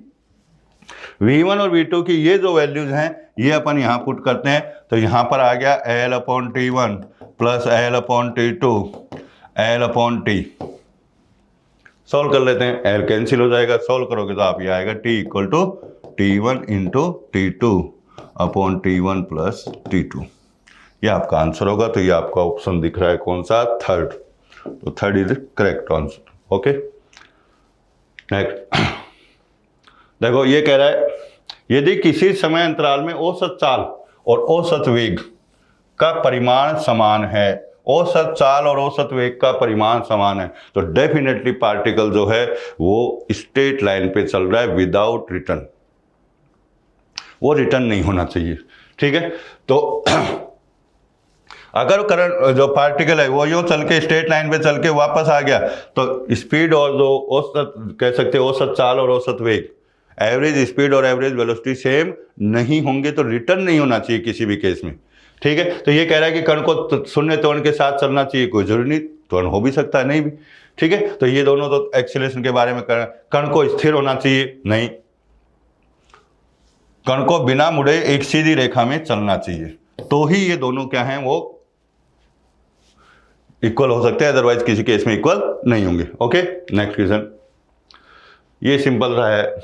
v1 और v2 की ये जो वैल्यूज हैं ये अपन यहां पुट करते हैं, तो यहां पर आ गया l upon t1 plus l upon t2 l upon t। Solve कर लेते हैं, l कैंसिल हो जाएगा, सॉल्व करोगे तो आप ये आएगा t equal to t1 into t2 upon t1 plus t2। ये आपका आंसर होगा। तो ये आपका ऑप्शन दिख रहा है कौन सा, थर्ड। तो third is correct answer. Okay next देखो, ये कह रहा है यदि किसी समय अंतराल में औसत चाल और औसत वेग का परिमाण समान है, औसत चाल और औसत वेग का परिमाण समान है, तो डेफिनेटली पार्टिकल जो है वो स्ट्रेट लाइन पे चल रहा है विदाउट रिटर्न, वो रिटर्न नहीं होना चाहिए, ठीक है। तो अगर करंट जो पार्टिकल है वो यूं चल के स्ट्रेट लाइन पे चल के वापस आ गया, तो स्पीड और जो औसत कह सकते हैं औसत चाल और औसत वेग, एवरेज स्पीड और एवरेज वेलोसिटी सेम नहीं होंगे, तो रिटर्न नहीं होना चाहिए किसी भी केस में, ठीक है। तो ये कह रहा है कि कण को शून्य त्वरण के साथ चलना चाहिए, कोई जरूरी नहीं, त्वरण हो भी सकता है, नहीं भी, ठीक है। तो ये दोनों तो एक्सीलरेशन के बारे में कण को स्थिर होना चाहिए, नहीं, कण को बिना मुड़े एक सीधी रेखा में चलना चाहिए, तो ही ये दोनों क्या हैं वो इक्वल हो सकते हैं, अदरवाइज किसी केस में इक्वल नहीं होंगे। ओके नेक्स्ट क्वेश्चन, ये सिंपल रहा है।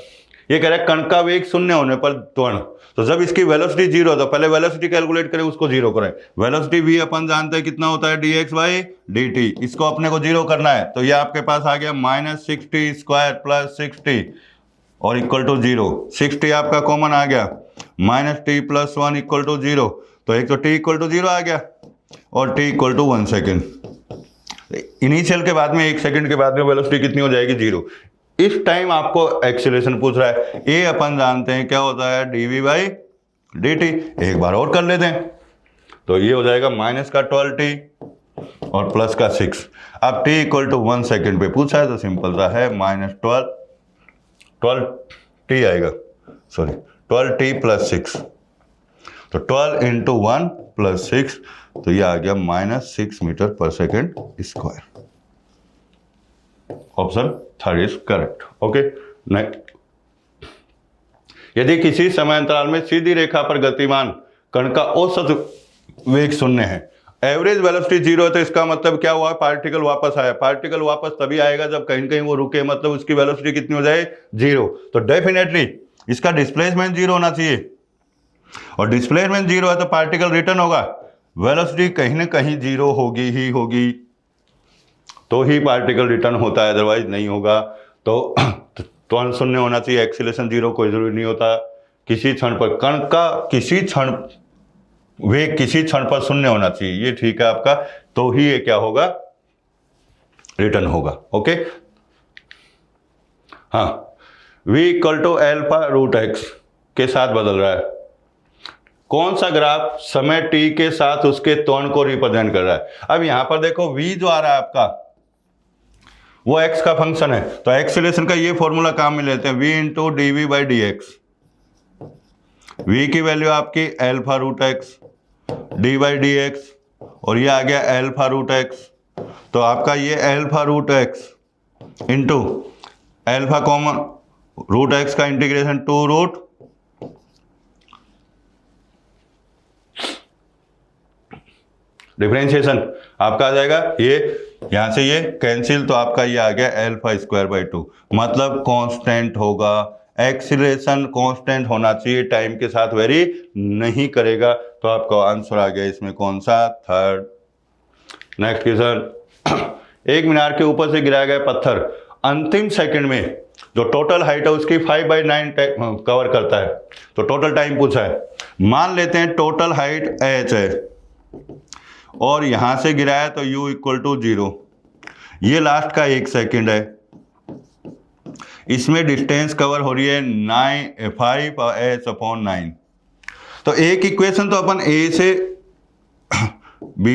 ये कह रहा है कण का वेग शून्य होने पर त्वरण, तो जब इसकी वेलोसिटी जीरो, तो पहले वेलोसिटी कैलकुलेट करें, उसको जीरो करें। वेलोसिटी v अपन जानते हैं कितना होता है dx बाई dt, इसको अपने को जीरो करना है, तो ये आपके पास आ गया -60 स्क्वायर प्लस 60 और इक्वल टू 0। 60 आपका कॉमन आ गया, -t प्लस 1 इक्वल टू 0, तो एक तो t इक्वल टू 0 आ गया और t equal to 1 second. Initial के बाद में 1 सेकेंड के बाद में वेलोसिटी कितनी हो जाएगी, 0। इस टाइम आपको एक्सीलरेशन पूछ रहा है, ये अपन जानते हैं क्या होता है dv बाई dt। एक बार और कर लेते हैं, तो ये हो जाएगा माइनस का 12t और प्लस का 6। अब t इक्वल टू 1 सेकेंड पे पूछा है, तो सिंपल सा है -12t आएगा, सॉरी 12t प्लस 6, तो 12 इंटू 1 प्लस 6, तो ये आ गया -6 मीटर पर second square. Option third is correct. Okay next, यदि किसी समय अंतराल में सीधी रेखा पर गतिमान कण का औसत वेग शून्य है, एवरेज वेलोसिटी 0 है, तो इसका मतलब क्या हुआ, पार्टिकल वापस आया। पार्टिकल वापस तभी आएगा जब कहीं कहीं वो रुके, मतलब उसकी वेलोसिटी कितनी हो जाए, 0। तो डेफिनेटली इसका डिस्प्लेसमेंट 0 होना चाहिए, और डिस्प्लेसमेंट 0 है तो पार्टिकल रिटर्न होगा, वेलोसिटी कहीं ना कहीं 0 होगी ही होगी, तो ही पार्टिकल रिटर्न होता है, अदरवाइज नहीं होगा। तो त्वरण शून्य होना चाहिए, एक्सीलरेशन 0 कोई जरूरी नहीं होता। किसी क्षण पर कण का किसी क्षण वेग किसी क्षण पर शून्य होना चाहिए, ये ठीक है आपका, तो ही ये क्या होगा, रिटर्न होगा। ओके हाँ, v equal to alpha root X के साथ बदल रहा है। कौन सा ग्राफ समय t के साथ उसके त्वरण को रिप्रेजेंट कर रहा है। अब यहां पर देखो v जो आ रहा है आपका वो x का फंक्शन है, तो एक्सीलरेशन का ये फॉर्मूला काम में लेते हैं, v into D V by D X. V की वैल्यू आपकी alpha root X D by D X, और ये आ गया एल्फा रूट एक्स, तो आपका ये alpha root X into alpha common root X का इंटीग्रेशन 2 रूट डिफरेंशिएशन आपका आ जाएगा, ये यहां से ये कैंसिल, तो आपका ये आ गया एल्फा स्क्वायर बाई 2, मतलब कांस्टेंट होगा। एक्सीलरेशन कांस्टेंट होना चाहिए, टाइम के साथ वेरी नहीं करेगा, तो आपका आंसर आ गया इसमें कौन सा, थर्ड। नेक्स्ट क्वेश्चन, एक मीनार के ऊपर से गिराया गया पत्थर अंतिम सेकंड में जो टोटल हाइट है उसकी 5/9 कवर करता है, तो टोटल टाइम पूछा है। मान लेते हैं टोटल हाइट h है और यहां से गिराया तो u इक्वल टू 0, ये लास्ट का 1 सेकेंड है, इसमें डिस्टेंस कवर हो रही है 5h/9। तो एक इक्वेशन तो अपन a से b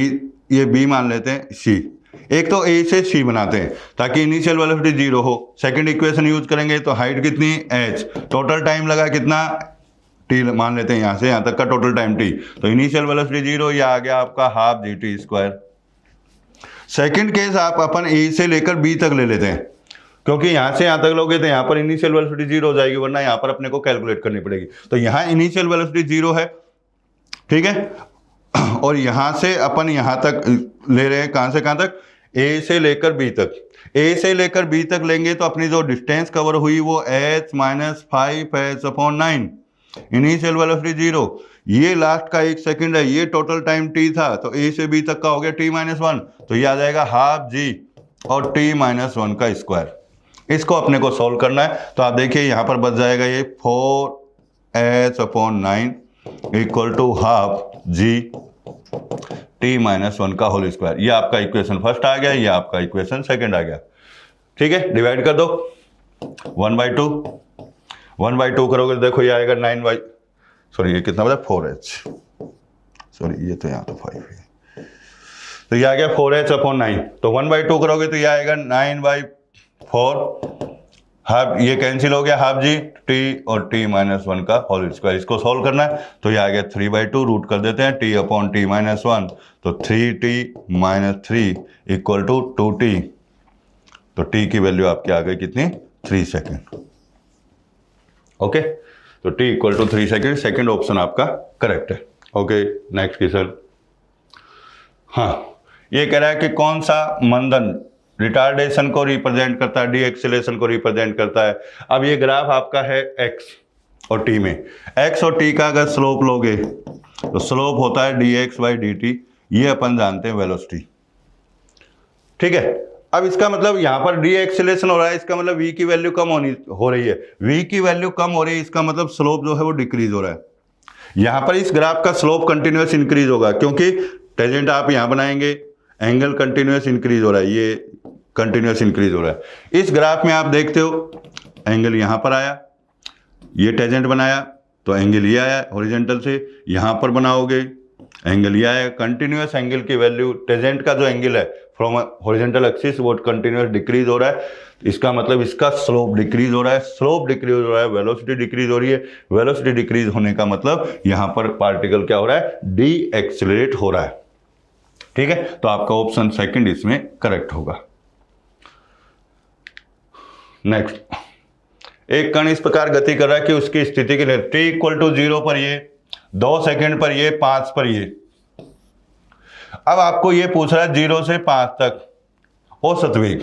ये बी मान लेते हैं सी, एक तो ए से सी बनाते हैं ताकि इनिशियल वेलोसिटी 0 हो। सेकंड इक्वेशन यूज करेंगे तो हाइट कितनी h, टोटल टाइम लगा कितना t मान लेते हैं, यहां से यहां तक का टोटल टाइम t, तो इनिशियल वेलोसिटी 0, ये आ गया आपका हाफ gt²। सेकंड केस आप अपन ए से लेकर बी तक ले लेते हैं, क्योंकि यहां से यहां तक लोगे तो यहां पर इनिशियल वेलोसिटी 0 हो जाएगी, वरना यहां पर अपने को कैलकुलेट करनी पड़ेगी। तो यहां इनिशियल वेलोसिटी 0 है, ठीक है, और यहां से अपन यहां तक ले रहे हैं, कहां से कहां तक, ए से लेकर बी तक। ए से लेकर बी तक लेंगे तो अपनी जो डिस्टेंस कवर हुई वो h - 5h/9, इनिशियल वेलोसिटी 0, ये लास्ट का 1 सेकंड है, ये टोटल टाइम t था, तो ए से बी तक का हो गया t-1, तो ये आ जाएगा हाफ g और t-1 का स्क्वायर। इसको अपने को सॉल्व करना है, तो आप देखिए यहां पर बच जाएगा ये 4h/9 equal to half g t-1 का होल स्क्वायर। ये आपका इक्वेशन फर्स्ट आ गया, ये आपका इक्वेशन सेकंड आ गया, ठीक है। डिवाइड कर दो 1/2, 1/2 करोगे तो देखो ये आएगा 9 सॉरी ये कितना बता 4h, सॉरी ये तो यहाँ तो 5 है, तो ये आ गया 4h/9, तो 1/2 करोगे तो ये आएगा 9/4, हाफ ये कैंसिल हो गया, हाफ जी टी और t-1 का होल स्क्वायर। इसको सॉल्व करना है तो ये आ गया 3/2, रूट कर देते हैं t/t-1, तो 3t-3 इक्वल टू 2t, तो t की वैल्यू आपकी आ गई कितनी 3 सेकेंड। ओके, तो t equal to 3 second, second option आपका करेक्ट है। Okay, next question. हाँ, ये कह रहा है कि कौन सा मंदन रिटार्डेशन को रिप्रेजेंट करता है, डी एक्सेलेरेशन को रिप्रेजेंट करता है। अब ये ग्राफ आपका है x और t में, x और t का अगर स्लोप लोगे तो स्लोप होता है dx/dt, ये अपन जानते हैं वेलोसिटी, ठीक है। अब इसका मतलब यहां पर डी एक्सेलेरेशन हो रहा है, इसका मतलब v की वैल्यू कम हो रही है, v की वैल्यू कम हो रही है, इसका मतलब स्लोप जो है वो डिक्रीज हो रहा है। यहां पर इस ग्राफ का स्लोप कंटिन्यूअस इंक्रीज होगा, क्योंकि टेंजेंट आप यहां बनाएंगे, एंगल कंटिन्यूअस इंक्रीज हो रहा है, ये कंटिन्यूअस इंक्रीज हो रहा है। इस ग्राफ में आप देखते हो एंगल यहां पर आया, ये टेंजेंट बनाया तो एंगल ये आया हॉरिजॉन्टल से, यहां पर बनाओगे एंगल ये आया। कंटिन्यूअस एंगल की वैल्यू, टेंजेंट का जो एंगल है फ्रॉम हॉरिजॉन्टल एक्सिस वो कंटिन्यूअस डिक्रीज हो रहा है, इसका मतलब इसका स्लोप डिक्रीज हो रहा है, स्लोप डिक्रीज हो रहा है, वेलोसिटी डिक्रीज हो रही है, वेलोसिटी डिक्रीज होने का मतलब यहां पर पार्टिकल क्या हो रहा है, डी एक्सेलरेट हो रहा है, ठीक है। तो आपका ऑप्शन सेकंड इसमें करेक्ट होगा। नेक्स्ट, एक कण इस प्रकार गति कर रहा है कि उसकी स्थिति के लिए t इक्वल टू 0 पर ये, 2 सेकंड पर ये, 5 पर ये। अब आपको ये पूछ रहा है 0 से 5 तक औसत वेग,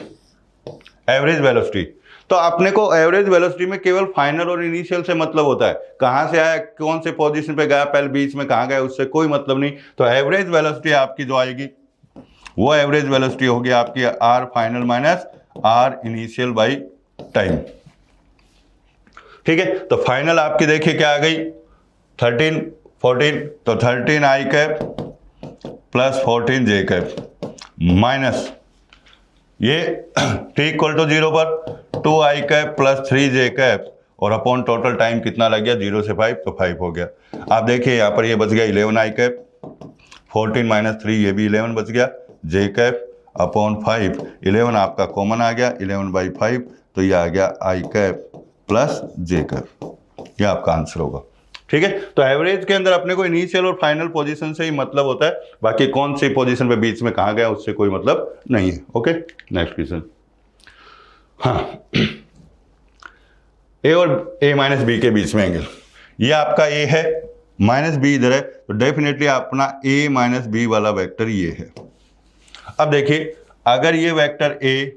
एवरेज वेलोसिटी। तो अपने को एवरेज वेलोसिटी में केवल फाइनल और इनिशियल से मतलब होता है, कहां से आया, कौन से पोजीशन पे गया, पहले बीच में कहां गया, उससे कोई मतलब नहीं। तो एवरेज वेलोसिटी आपकी जो आएगी वो एवरेज वेलोसिटी होगी आपकी r final minus r initial by time, ठीक है। तो फाइनल आपकी देखिए क्या आ गई 13, 14, तो 13 i cap plus 14 j cap minus ये t इक्वल टू 0 पर 2 i cap plus 3 j cap, और अपॉन टोटल टाइम कितना लग गया 0 से 5, तो 5 हो गया। आप देखिए यहाँ पर ये बच गया 11 i कैप, 14 माइनस 3 ये भी 11 बच गया, j कैप अपॉन 5, 11 आपका कॉमन आ गया, 11/5, तो ये आ गया i cap plus j cap, ये आपका आंसर होगा, ठीक है। तो एवरेज के अंदर अपने को इनिशियल और फाइनल पोजीशन से ही मतलब होता है, बाकी कौन सी पोजीशन पे बीच में कहां गया उससे कोई मतलब नहीं है। Okay, next question. हाँ, ए और a माइनस बी के बीच में एंगल, ये आपका a है, माइनस बी इधर है, तो डेफिनेटली अपना a माइनस बी वाला वेक्टर ये है। अब देखिए अगर ये वेक्टर a,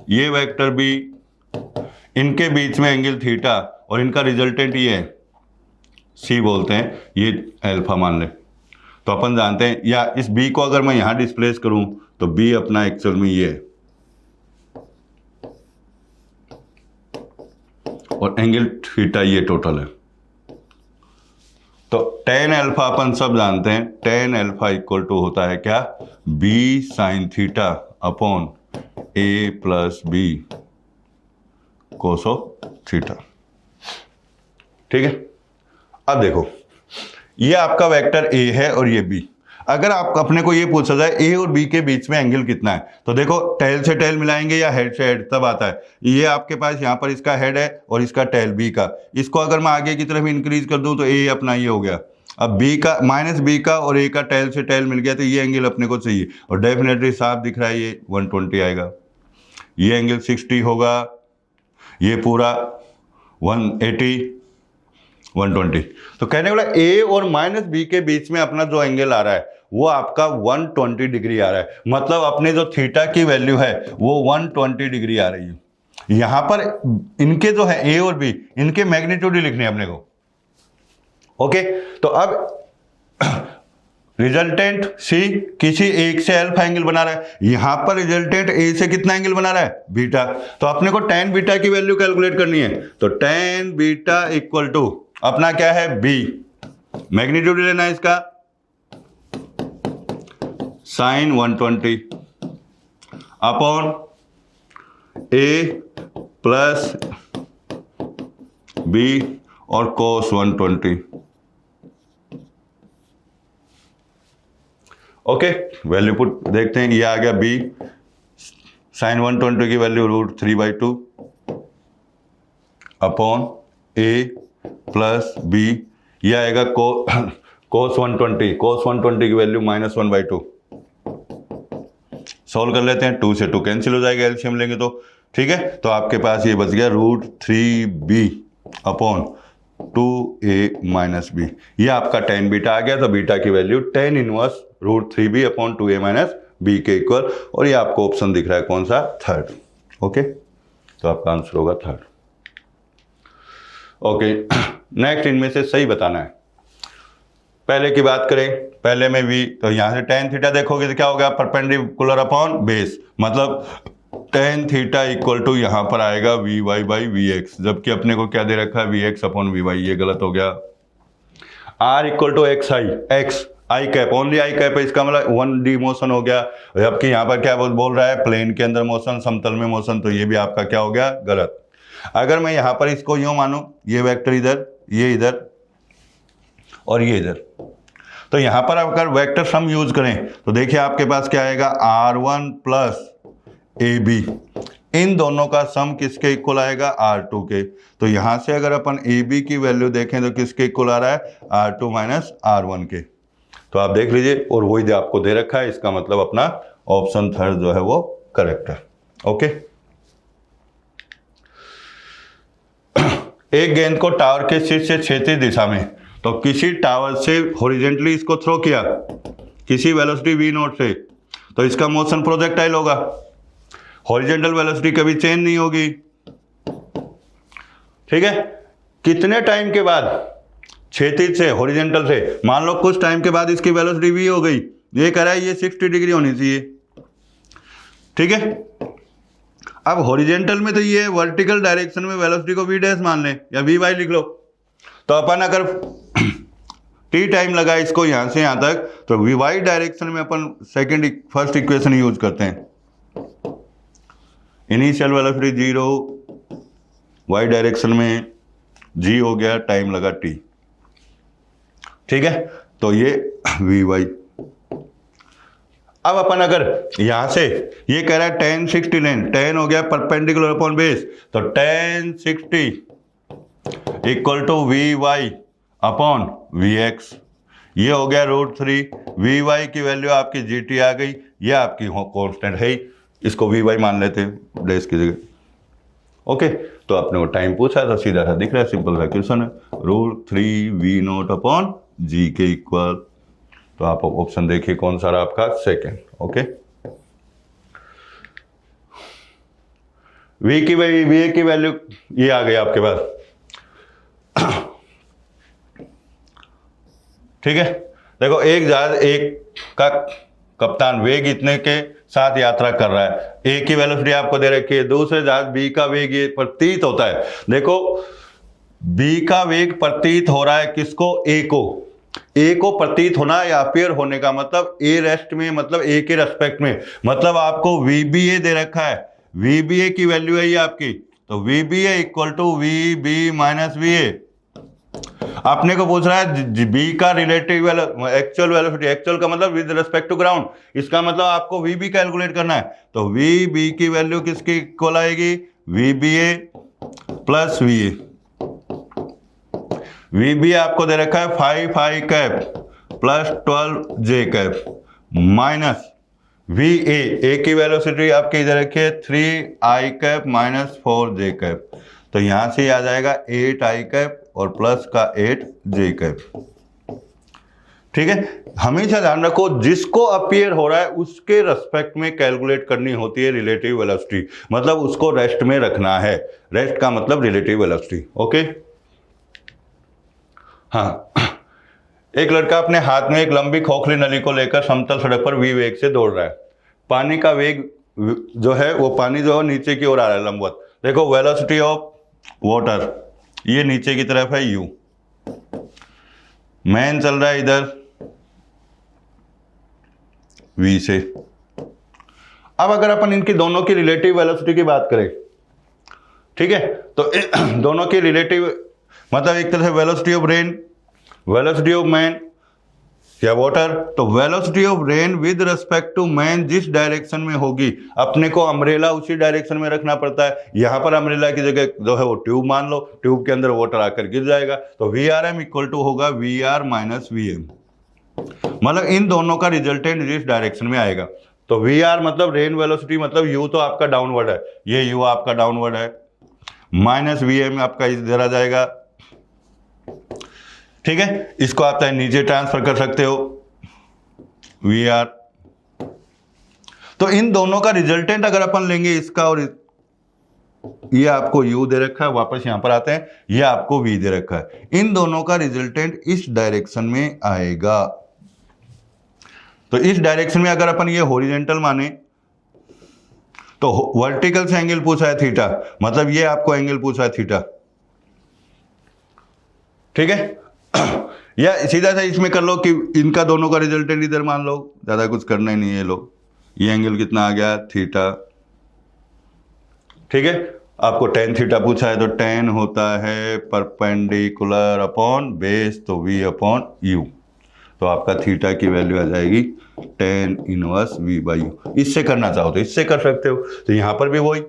ये वेक्टर b, इनके बीच में एंगल थीटा और इनका रिजल्टेंट ये है c बोलते हैं, ये अल्फा मान ले, तो अपन जानते हैं, या इस b को अगर मैं यहां डिस्प्लेस करूं तो b अपना एक्चुअल में ये है, और एंगल थीटा ये टोटल है। तो tan अल्फा अपन सब जानते हैं, tan अल्फा इक्वल टू होता है क्या, b sine theta upon a plus b कोसो थीटा, ठीक है। अब देखो ये आपका वेक्टर a है और ये b। अगर आप अपने को ये पूछा जाए ए और बी के बीच में एंगल कितना है, तो देखो टेल से टेल मिलाएंगे या हेड से हेड, तब आता है। ये आपके पास यहाँ पर इसका हेड है और इसका टेल बी का, इसको अगर मैं आगे की तरफ इंक्रीज कर दूं तो ए अपना ये हो गया। अब बी का माइनस बी का और ए का टेल से टेल मिल गया, तो ये एंगल अपने को चाहिए और डेफिनेटली साफ दिख रहा है ये 120 आएगा। ये एंगल 60 होगा, ये पूरा 180, 120। तो कहने वाला ए और माइनस बी के बीच में अपना जो एंगल आ रहा है वो आपका 120 डिग्री आ रहा है। मतलब अपने जो थीटा की वैल्यू है वो 120 डिग्री आ रही है। यहां पर इनके जो है ए और बी, इनके मैग्नीट्यूड ही लिखने अपने को। ओके, तो अब रिजल्टेंट सी किसी एक से अल्फा एंगल बना रहा है, यहां पर रिजल्टेंट ए से कितना एंगल बना रहा है, बीटा। तो अपने को tan बीटा की वैल्यू कैलकुलेट करनी है, तो tan बीटा इक्वल टू अपना क्या है b, मैग्नीट्यूड लेना है इसका sin 120 upon a plus b और cos 120। ओके, वैल्यू पुट देखते हैं, ये आ गया b sin 120 की value √3/2 upon a plus b, ये आएगा cos 120 की वैल्यू -1/2। सॉल्व कर लेते हैं, 2 से 2 कैंसिल हो जाएगा, एलसीएम लेंगे तो ठीक है। तो आपके पास ये बच गया √3b अपॉन 2a - b। ये आपका tan बीटा आ गया। तो बीटा की value tan inverse √3b upon 2a - b के इक्वल, और ये आपको ऑप्शन दिख रहा है कौन सा, थर्ड। ओके, तो आपका आंसर होगा थर्ड। ओके, नेक्स्ट इनमें से सही बताना है। पहले की बात करें, पहले में v, तो यहां से tan थीटा देखोगे तो क्या होगा, परपेंडिकुलर अपॉन बेस, मतलब tan थीटा इक्वल टू यहां पर आएगा vy/vx, जबकि अपने को क्या दे रखा है, vx अपॉन vy, ये गलत हो गया। r equal to x I cap, only I cap है, इसका मतलब 1D मोशन हो गया। जबकि यहाँ पर क्या बोल रहा है, प्लेन के अंदर मोशन, समतल में मोशन, तो ये भी आपका क्या हो गया, गलत। अगर मैं यहाँ पर इसको यूं मानूं, ये वेक्टर इधर, ये इधर और ये इधर, तो यहाँ पर अगर वेक्टर सम यूज करें तो देखिए आपके पास क्या आएगा, R1 प्लस AB, इन दोनों का सम किसके इक्वल आएगा, R2 के। तो यहाँ से अगर अपन AB की वैल्यू देखें तो किसके इक्वल आ रहा है, R2 माइनस R1 के। तो आप देख लीजिए, और वही आपको दे रखा है, इसका मतलब अपना ऑप्शन थर्ड जो है वो करेक्ट है। ओके, एक गेंद को टावर के शीर्ष से क्षैतिज दिशा में, तो किसी टावर से हॉरिजॉन्टली इसको थ्रो किया किसी वेलोसिटी v0 से, तो इसका मोशन प्रोजेक्टाइल होगा। हॉरिजॉन्टल वेलोसिटी कभी चेंज नहीं होगी, ठीक है। कितने टाइम के बाद, क्षैतिज से हॉरिजॉन्टल से, मान लो कुछ टाइम के बाद इसकी वेलोसिटी v हो गई, ये कह रहा है ये 60 डिग्री होनी चाहिए, ठीक है। अब हॉरिजॉन्टल में तो ये वर्टिकल डायरेक्शन में वेलोसिटी को v डैश मान लें या vy लिख लो। तो अपन अगर t टाइम लगा इसको यहां से यहां तक, तो vy डायरेक्शन में अपन फर्स्ट इक्वेशन यूज करते हैं, इनिशियल वेलोसिटी 0, y डायरेक्शन में g हो गया, टाइम लगा t, ठीक है। तो ये vy। अब अपन अगर यहां से, ये कह रहा है tan 60 लें, tan हो गया परपेंडिकुलर अपॉन बेस, तो tan 60 equal to vy upon vx, ये हो गया √3। vy की वैल्यू आपकी gt आ गई, ये आपकी कांस्टेंट है ही, इसको vy मान लेते हैं डैश की जगह। ओके, तो आपने वो टाइम पूछा था, सीधा सा दिख रहा है, सिंपल सा क्वेश्चन है, √3 v0 अपॉन g के इक्वल। तो आप ऑप्शन देखिए कौन सा रहा आपका, सेकेंड। ओके, v की वैल्यू ये आ गई आपके पास, ठीक है। देखो एक जहाज, एक का कप्तान वेग इतने के साथ यात्रा कर रहा है, ए की वेलोसिटी आपको दे रखी है, दूसरे जहाज बी का वेग ये प्रतीत होता है। देखो बी का वेग प्रतीत हो रहा है किसको, ए को प्रतीत होना या अपीयर होने का मतलब ए रेस्ट में, मतलब ए के रेस्पेक्ट में, मतलब आपको VBA दे रखा है, VBA की वैल्यू है ये आपकी, तो VBA equal to VB minus VA। अपने को पूछ रहा है बी का रिलेटिव एक्चुअल वेलोसिटी, एक्चुअल का मतलब विद रिस्पेक्ट टू ग्राउंड, इसका मतलब आपको वी बी कैलकुलेट करना है। तो वी बी की वैल्यू किसकी इक्वल आएगी, V B A plus V A. V B आपको दे रखा है 5 I cap plus 12 J cap minus V A की वेलोसिटी आपकी इधर रखिए 3 I cap minus 4 J cap. तो यहां से आ जाएगा 8 आई कैप और प्लस का 8 जे कैप। ठीक है, हमेशा ध्यान रखो जिसको अपीयर हो रहा है उसके रेस्पेक्ट में कैलकुलेट करनी होती है रिलेटिव वेलोसिटी, मतलब उसको रेस्ट में रखना है। रेस्ट का मतलब रिलेटिव वेलोसिटी। ओके, हाँ, एक लड़का अपने हाथ में एक लंबी खोखली नली को लेकर समतल सड़क पर v वेग से दौड़ रहा है। पानी का वेग जो है वो पानी जो है नीचे की ओर आ रहा है लंबवत। देखो वेलोसिटी ऑफ वाटर ये नीचे की तरफ है u, मैन चल रहा है इधर v से। अब अगर अपन इनकी दोनों की रिलेटिव वेलोसिटी की बात करें, ठीक है, तो दोनों की रिलेटिव मतलब एक तरह से velocity of rain, velocity of man या वाटर। तो velocity of rain with respect to man जिस डायरेक्शन में होगी, अपने को अम्ब्रेला उसी डायरेक्शन में रखना पड़ता है। यहां पर अम्ब्रेला की जगह जो है वो ट्यूब मान लो, ट्यूब के अंदर वाटर आकर गिर जाएगा। तो V R M equal to होगा V R minus V M, मतलब इन दोनों का रिजल्टेंट जिस डायरेक्शन में आएगा। तो वी आर मतलब रेन वेलोसिटी मतलब यू तो आपका डाउनवर्ड है, ये यू आपका डाउनवर्ड है, माइनस वी एम आपका इधर आ जाएगा। ठीक है, इसको आप चाहे नीचे ट्रांसफर कर सकते हो वी आर। तो इन दोनों का रिजल्टेंट अगर अपन लेंगे इसका और ये आपको u दे रखा है, वापस यहां पर आते हैं, ये आपको v दे रखा है, इन दोनों का रिजल्टेंट इस डायरेक्शन में आएगा। तो इस डायरेक्शन में अगर अपन ये हॉरिजॉन्टल माने तो वर्टिकल से एंगल पूछा है थीटा, मतलब ये आपको एंगल पूछा है थीटा। ठीक है, या सीधा सा इसमें कर लो कि इनका दोनों का रिजल्टेंट इधर मान लो, ज्यादा कुछ करना ही नहीं है। लो ये एंगल कितना आ गया, थीटा। ठीक है, आपको टेन थीटा पूछा है तो टेन होता है परपेंडिकुलर अपॉन बेस, तो v अपॉन यू। तो आपका थीटा की वैल्यू आ जाएगी tan inverse v by you. इससे करना चाहो तो इससे कर सकते हो, तो यहां पर भी वही।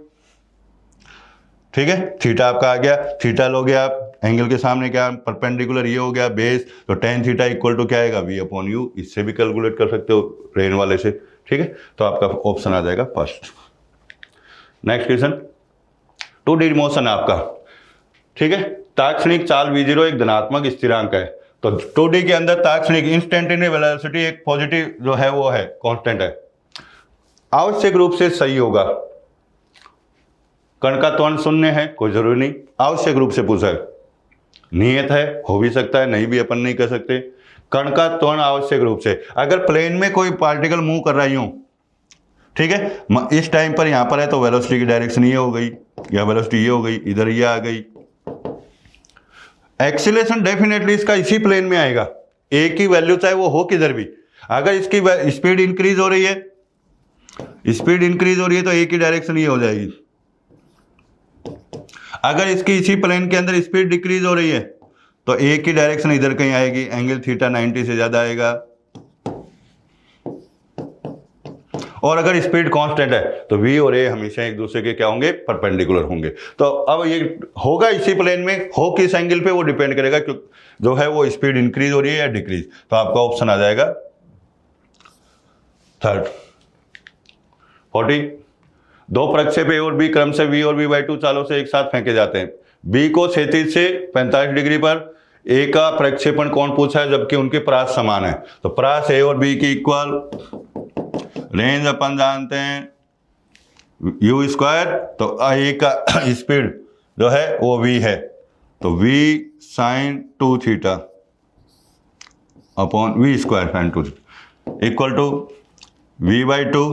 ठीक है, थीटा आपका आ गया, थीटा लोगे आप, एंगल के सामने क्या परपेंडिकुलर ये हो गया बेस, तो टेन थीटा इक्वल टू क्या आएगा v अपॉन यू। इससे भी कैलकुलेट कर सकते हो रेन वाले से। ठीक है, तो आपका ऑप्शन आ जाएगा first. Next question, 2D motion आपका। ठीक है, तात्क्षणिक चाल v0 एक धनात्मक स्थिरांक है। तो 2D के अंदर तात्क्षणिक इंस्टेंटेनियस वेलोसिटी एक पॉजिटिव जो है वो है कांस्टेंट है, आवश्यक रूप से सही होगा। कण का त्वरण शून्य है, कोई जरूरी नहीं, आवश्यक रूप से पूछा है, नियत है, हो भी सकता है, नहीं भी अपन नहीं कर सकते। कण का त्वरण आवश्यक रूप से, अगर प्लेन में कोई पार्टिकल मूव कर रहा हूं, ठीक है, इस टाइम पर यहां पर है तो वेलोसिटी की डायरेक्शन ये हो गई, या वेलोसिटी ये हो गई, इधर ये आ गई। एक्सीलरेशन डेफिनेटली इसका इसी प्लेन में आएगा, ए की वैल्यू चाहे वो हो किधर भी। अगर इसकी स्पीड इंक्रीज हो रही है, स्पीड इंक्रीज हो रही है तो ए की डायरेक्शन ये हो जाएगी। अगर इसकी इसी प्लेन के अंदर स्पीड डिक्रीज हो रही है तो ए की डायरेक्शन इधर कहीं आएगी, एंगल थीटा 90 से ज्यादा आएगा। और अगर स्पीड कांस्टेंट है तो v और a हमेशा एक दूसरे के क्या होंगे, परपेंडिकुलर होंगे। तो अब ये होगा इसी प्लेन में, हो किस एंगल पे वो डिपेंड करेगा, जो है वो स्पीड इंक्रीज हो रही है या डिक्रीज। तो आपका ऑप्शन आ जाएगा थर्ड। 40, दो प्रक्षेप a और b क्रम से v और v बाई 2 चालों से एक साथ फेंके जाते हैं। b को क्षैतिज से 45 डिग्री पर, a का प्रक्षेपण कोण पूछा है जबकि उनके परास समान है। तो परास a और b की इक्वल, रेंज अपन जानते हैं u स्क्वायर, तो a का स्पीड जो है वो v है, तो v sine 2 theta upon v square sine 2 theta equal to v by 2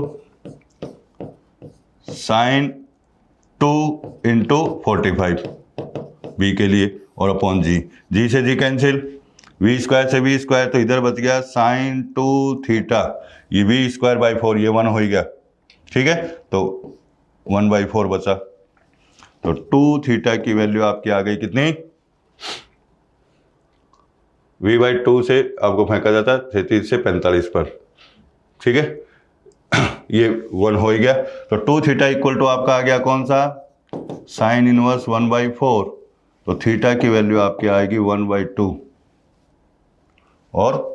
sine 2 into 45 b के लिए, और अपॉन g से g कैंसिल, v स्क्वायर से v स्क्वायर, तो इधर बच गया साइन 2 थीटा, ये v स्क्वायर बाई 4, ये 1 हो गया। ठीक है, तो 1 बाई 4 बचा, तो 2 थीटा की वैल्यू आपकी आ गई कितनी, v/2 से आपको फेंका जाता है 33 से 45 पर, ठीक है। ये 1 हो ही गया। तो 2 थीटा इक्वल टू आपका आ गया कौन सा, साइन इनवर्स 1/4। तो थीटा की वैल्यू आपकी आएगी 1/2 और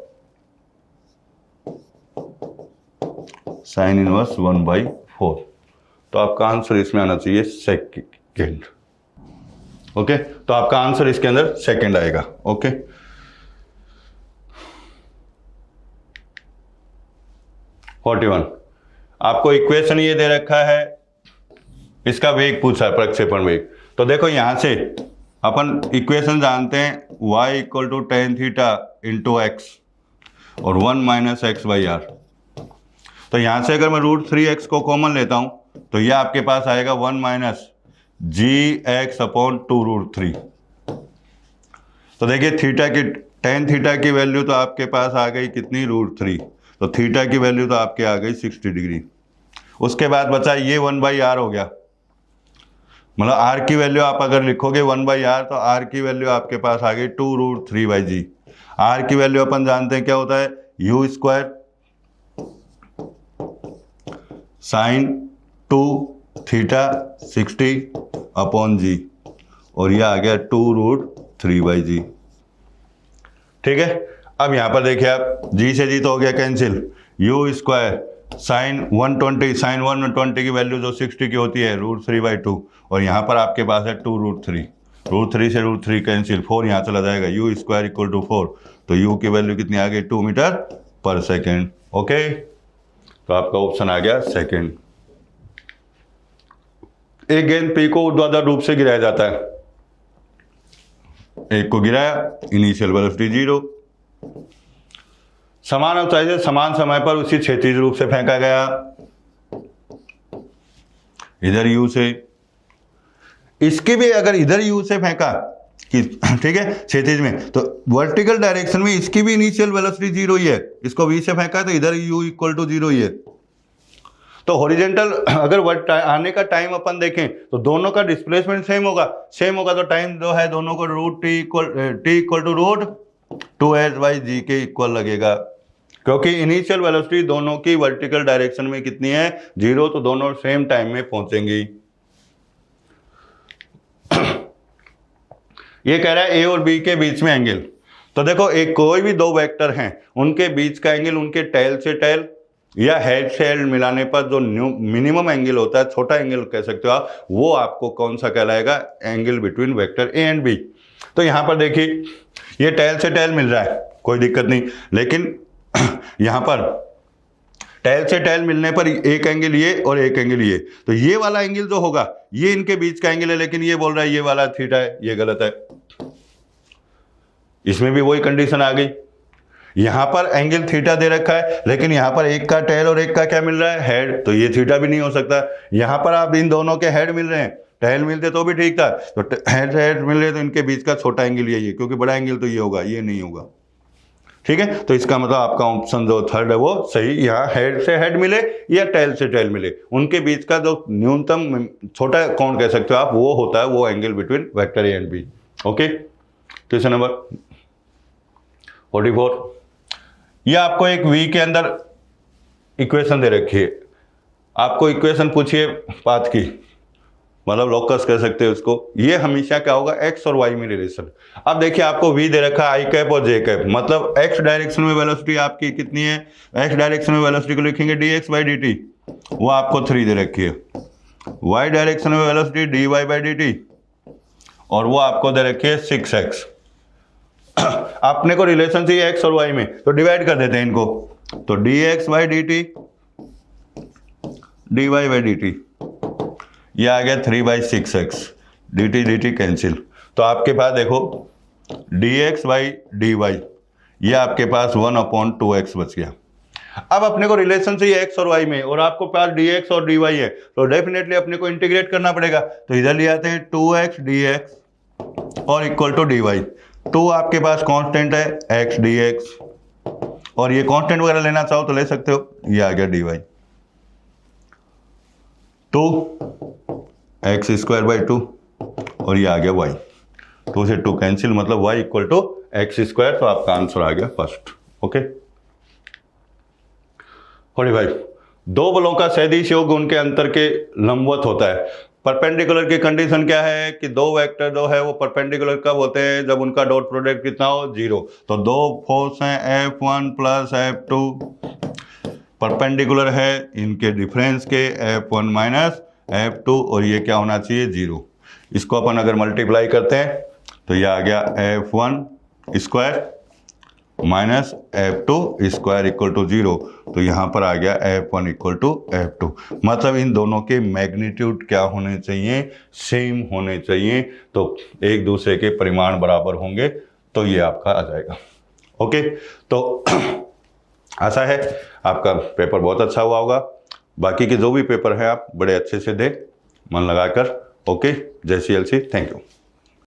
साइन इनवर्स 1/4। तो आपका आंसर इसमें आना चाहिए सेकेंड। ओके, तो आपका आंसर इसके अंदर सेकेंड आएगा। ओके, आपको इक्वेशन ये दे रखा है, इसका वेग पूछा है, प्रक्षेपण वेग। तो देखो यहां से अपन इक्वेशन जानते हैं, y equal to tan theta into X और 1 माइनस एक्स बाई आर। तो यहां से अगर मैं √3x को कॉमन लेता हूं तो यह आपके पास आएगा 1 माइनस gx अपॉन 2√3। तो देखिए थीटा की, टेन थीटा की वैल्यू तो आपके पास आ गई कितनी, √3। तो थीटा की वैल्यू तो आपके आ गई 60 डिग्री। उसके बाद बचा ये 1/r हो गया, मतलब r की वैल्यू आप अगर लिखोगे 1/r तो r की वैल्यू आपके पास आ गई 2√3/g। r की वैल्यू अपन जानते हैं क्या होता है, u square sine 2 theta 60 upon G, और यह आ गया 2√3/g। ठीक है, अब यहां पर देखिए आप, g से g तो हो गया cancel, u square sine 120, sine 120 की वैल्यू जो 60 की होती है √3/2, और यहाँ पर आपके पास है 2√3, √3 से √3 कैंसिल, 4 यहाँ चला जाएगा, u स्क्वायर इक्वल टू 4। तो u की वैल्यू कितनी आ गई, 2 मीटर पर सेकेंड। ओके, तो आपका ऑप्शन आ गया सेकेंड। एक गेंद पी को ऊर्ध्वाधर रूप से गिराया जाता है, एक को गिराया, इनिशियल वेलोसिटी 0, समान ऊंचाई से समान समय पर उसी क्षैतिज रूप से फेंका गया, इधर u से, इसकी भी अगर इधर u से फेंका कि ठीक है क्षैतिज में, तो वर्टिकल डायरेक्शन में इसकी भी इनिशियल वेलोसिटी 0 ही है, इसको v से फेंका तो इधर u इक्वल टू 0 ही है। तो हॉरिजेंटल अगर आने का टाइम अपन देखें तो दोनों का डिस्प्लेसमेंट सेम होगा, तो टाइम जो है दोनों को t इक्वल टू √2h/g के इक्वल लगेगा, क्योंकि इनिशियल वेलोसिटी दोनों की वर्टिकल डायरेक्शन में कितनी है, 0, तो दोनों सेम टाइम में पहुंचेंगी। ये कह रहा है a और b के बीच में एंगल। तो देखो एक कोई भी दो वेक्टर हैं, उनके बीच का एंगल उनके टेल से टेल या हेड से हेड मिलाने पर जो मिनिमम एंगल होता है, छोटा एंगल कह सकते हो आप, वो आपको कौन सा कहलाएगा, angle between vector A and B. तो यहां पर देखिए ये टेल से टेल मिल रहा है, कोई दिक्कत नहीं, लेकिन यहां पर टेल से टेल मिलने पर एक एंगल ये और एक एंगल ये, तो ये वाला एंगल जो होगा ये इनके बीच का एंगल है, लेकिन ये बोल रहा है ये वाला थीटा है, ये गलत है। इसमें भी वही कंडीशन आ गई, यहां पर एंगल थीटा दे रखा है, लेकिन यहां पर एक का टेल और एक का क्या मिल रहा है, हेड, तो ये थीटा भी नहीं हो सकता। यहां पर आप इन दोनों के हेड मिल रहे हैं, टेल मिलते तो भी ठीक था, तो हेड से हेड मिल रहे तो इनके बीच का छोटा एंगल ये, क्योंकि बड़ा एंगल तो ये होगा, ये नहीं होगा। ठीक है, तो इसका मतलब आपका ऑप्शन जो थर्ड है वो सही, यहाँ हेड से हेड मिले या टेल से टेल मिले, उनके बीच का जो न्यूनतम छोटा कोण कह सकते हो आप, वो होता है वो angle between vector A and B. Okay, question number 44, यह आपको एक वी के अंदर इक्वेशन दे रखी है, आपको इक्वेशन पूछिए पाथ की, मतलब लोकस कह सकते हैं उसको। ये हमेशा क्या होगा, एक्स और वाई में रिलेशन। अब देखिए आपको वी दे रखा है आई कैप और जे कैप, मतलब एक्स डायरेक्शन में वेलोसिटी आपकी कितनी है, एक्स डायरेक्शन में वेलोसिटी को लिखेंगे dx/dt, वो आपको 3 दे रखी है। वाई डायरेक्शन में वेलोसिटी dy/dt, और वो आपको दे रखी है 6x। अपने को रिलेशन चाहिए एक्स और वाई में, तो डिवाइड कर देते हैं इनको, तो dx/dt dy/dt, ये आ गया 3/6x, dt कैंसिल, तो आपके पास देखो dx/dy, ये आपके पास 1/2x बच गया। अब अपने को रिलेशन चाहिए एक्स और वाई में, और आपको पास dx और dy है, तो डेफिनेटली अपने को इंटीग्रेट करना पड़ेगा। तो इधर ले आते हैं 2x dx और इक्वल टू dy, 2 आपके पास कांस्टेंट है x dx, और ये कांस्टेंट वगैरह लेना चाहो तो ले सकते हो, ये आ गया dy, 2x² 2, और ये आ गया y, 2 से 2 कैंसिल, मतलब y equal to X square, तो आपका आंसर आ गया फर्स्ट। ओके होली भाई, दो बलों का सदिश योग उनके अंतर के लंबवत होता है। परपेंडिकुलर की कंडीशन क्या है कि दो वेक्टर जो है वो परपेंडिकुलर कब होते हैं, जब उनका डॉट प्रोडक्ट कितना हो, 0। तो दो फोर्स हैं F1 प्लस F2, परपेंडिकुलर है इनके डिफरेंस के F1 माइनस F2, और ये क्या होना चाहिए, 0। इसको अपन अगर मल्टीप्लाई करते हैं तो ये आ गया F1 square minus F2 square equal to 0। तो यहाँ पर आ गया F1 इक्वल टू F2। मतलब इन दोनों के मैग्नीट्यूड क्या होने चाहिए, सेम होने चाहिए। तो एक दूसरे के परिमाण बराबर होंगे तो ये आपका आ जाएगा। ओके, तो आशा है आपका पेपर बहुत अच्छा हुआ होगा। बाकी के जो भी पेपर है आप बड़े अच्छे से दें, मन लगाकर। ओके, जय CLC, थैंक यू।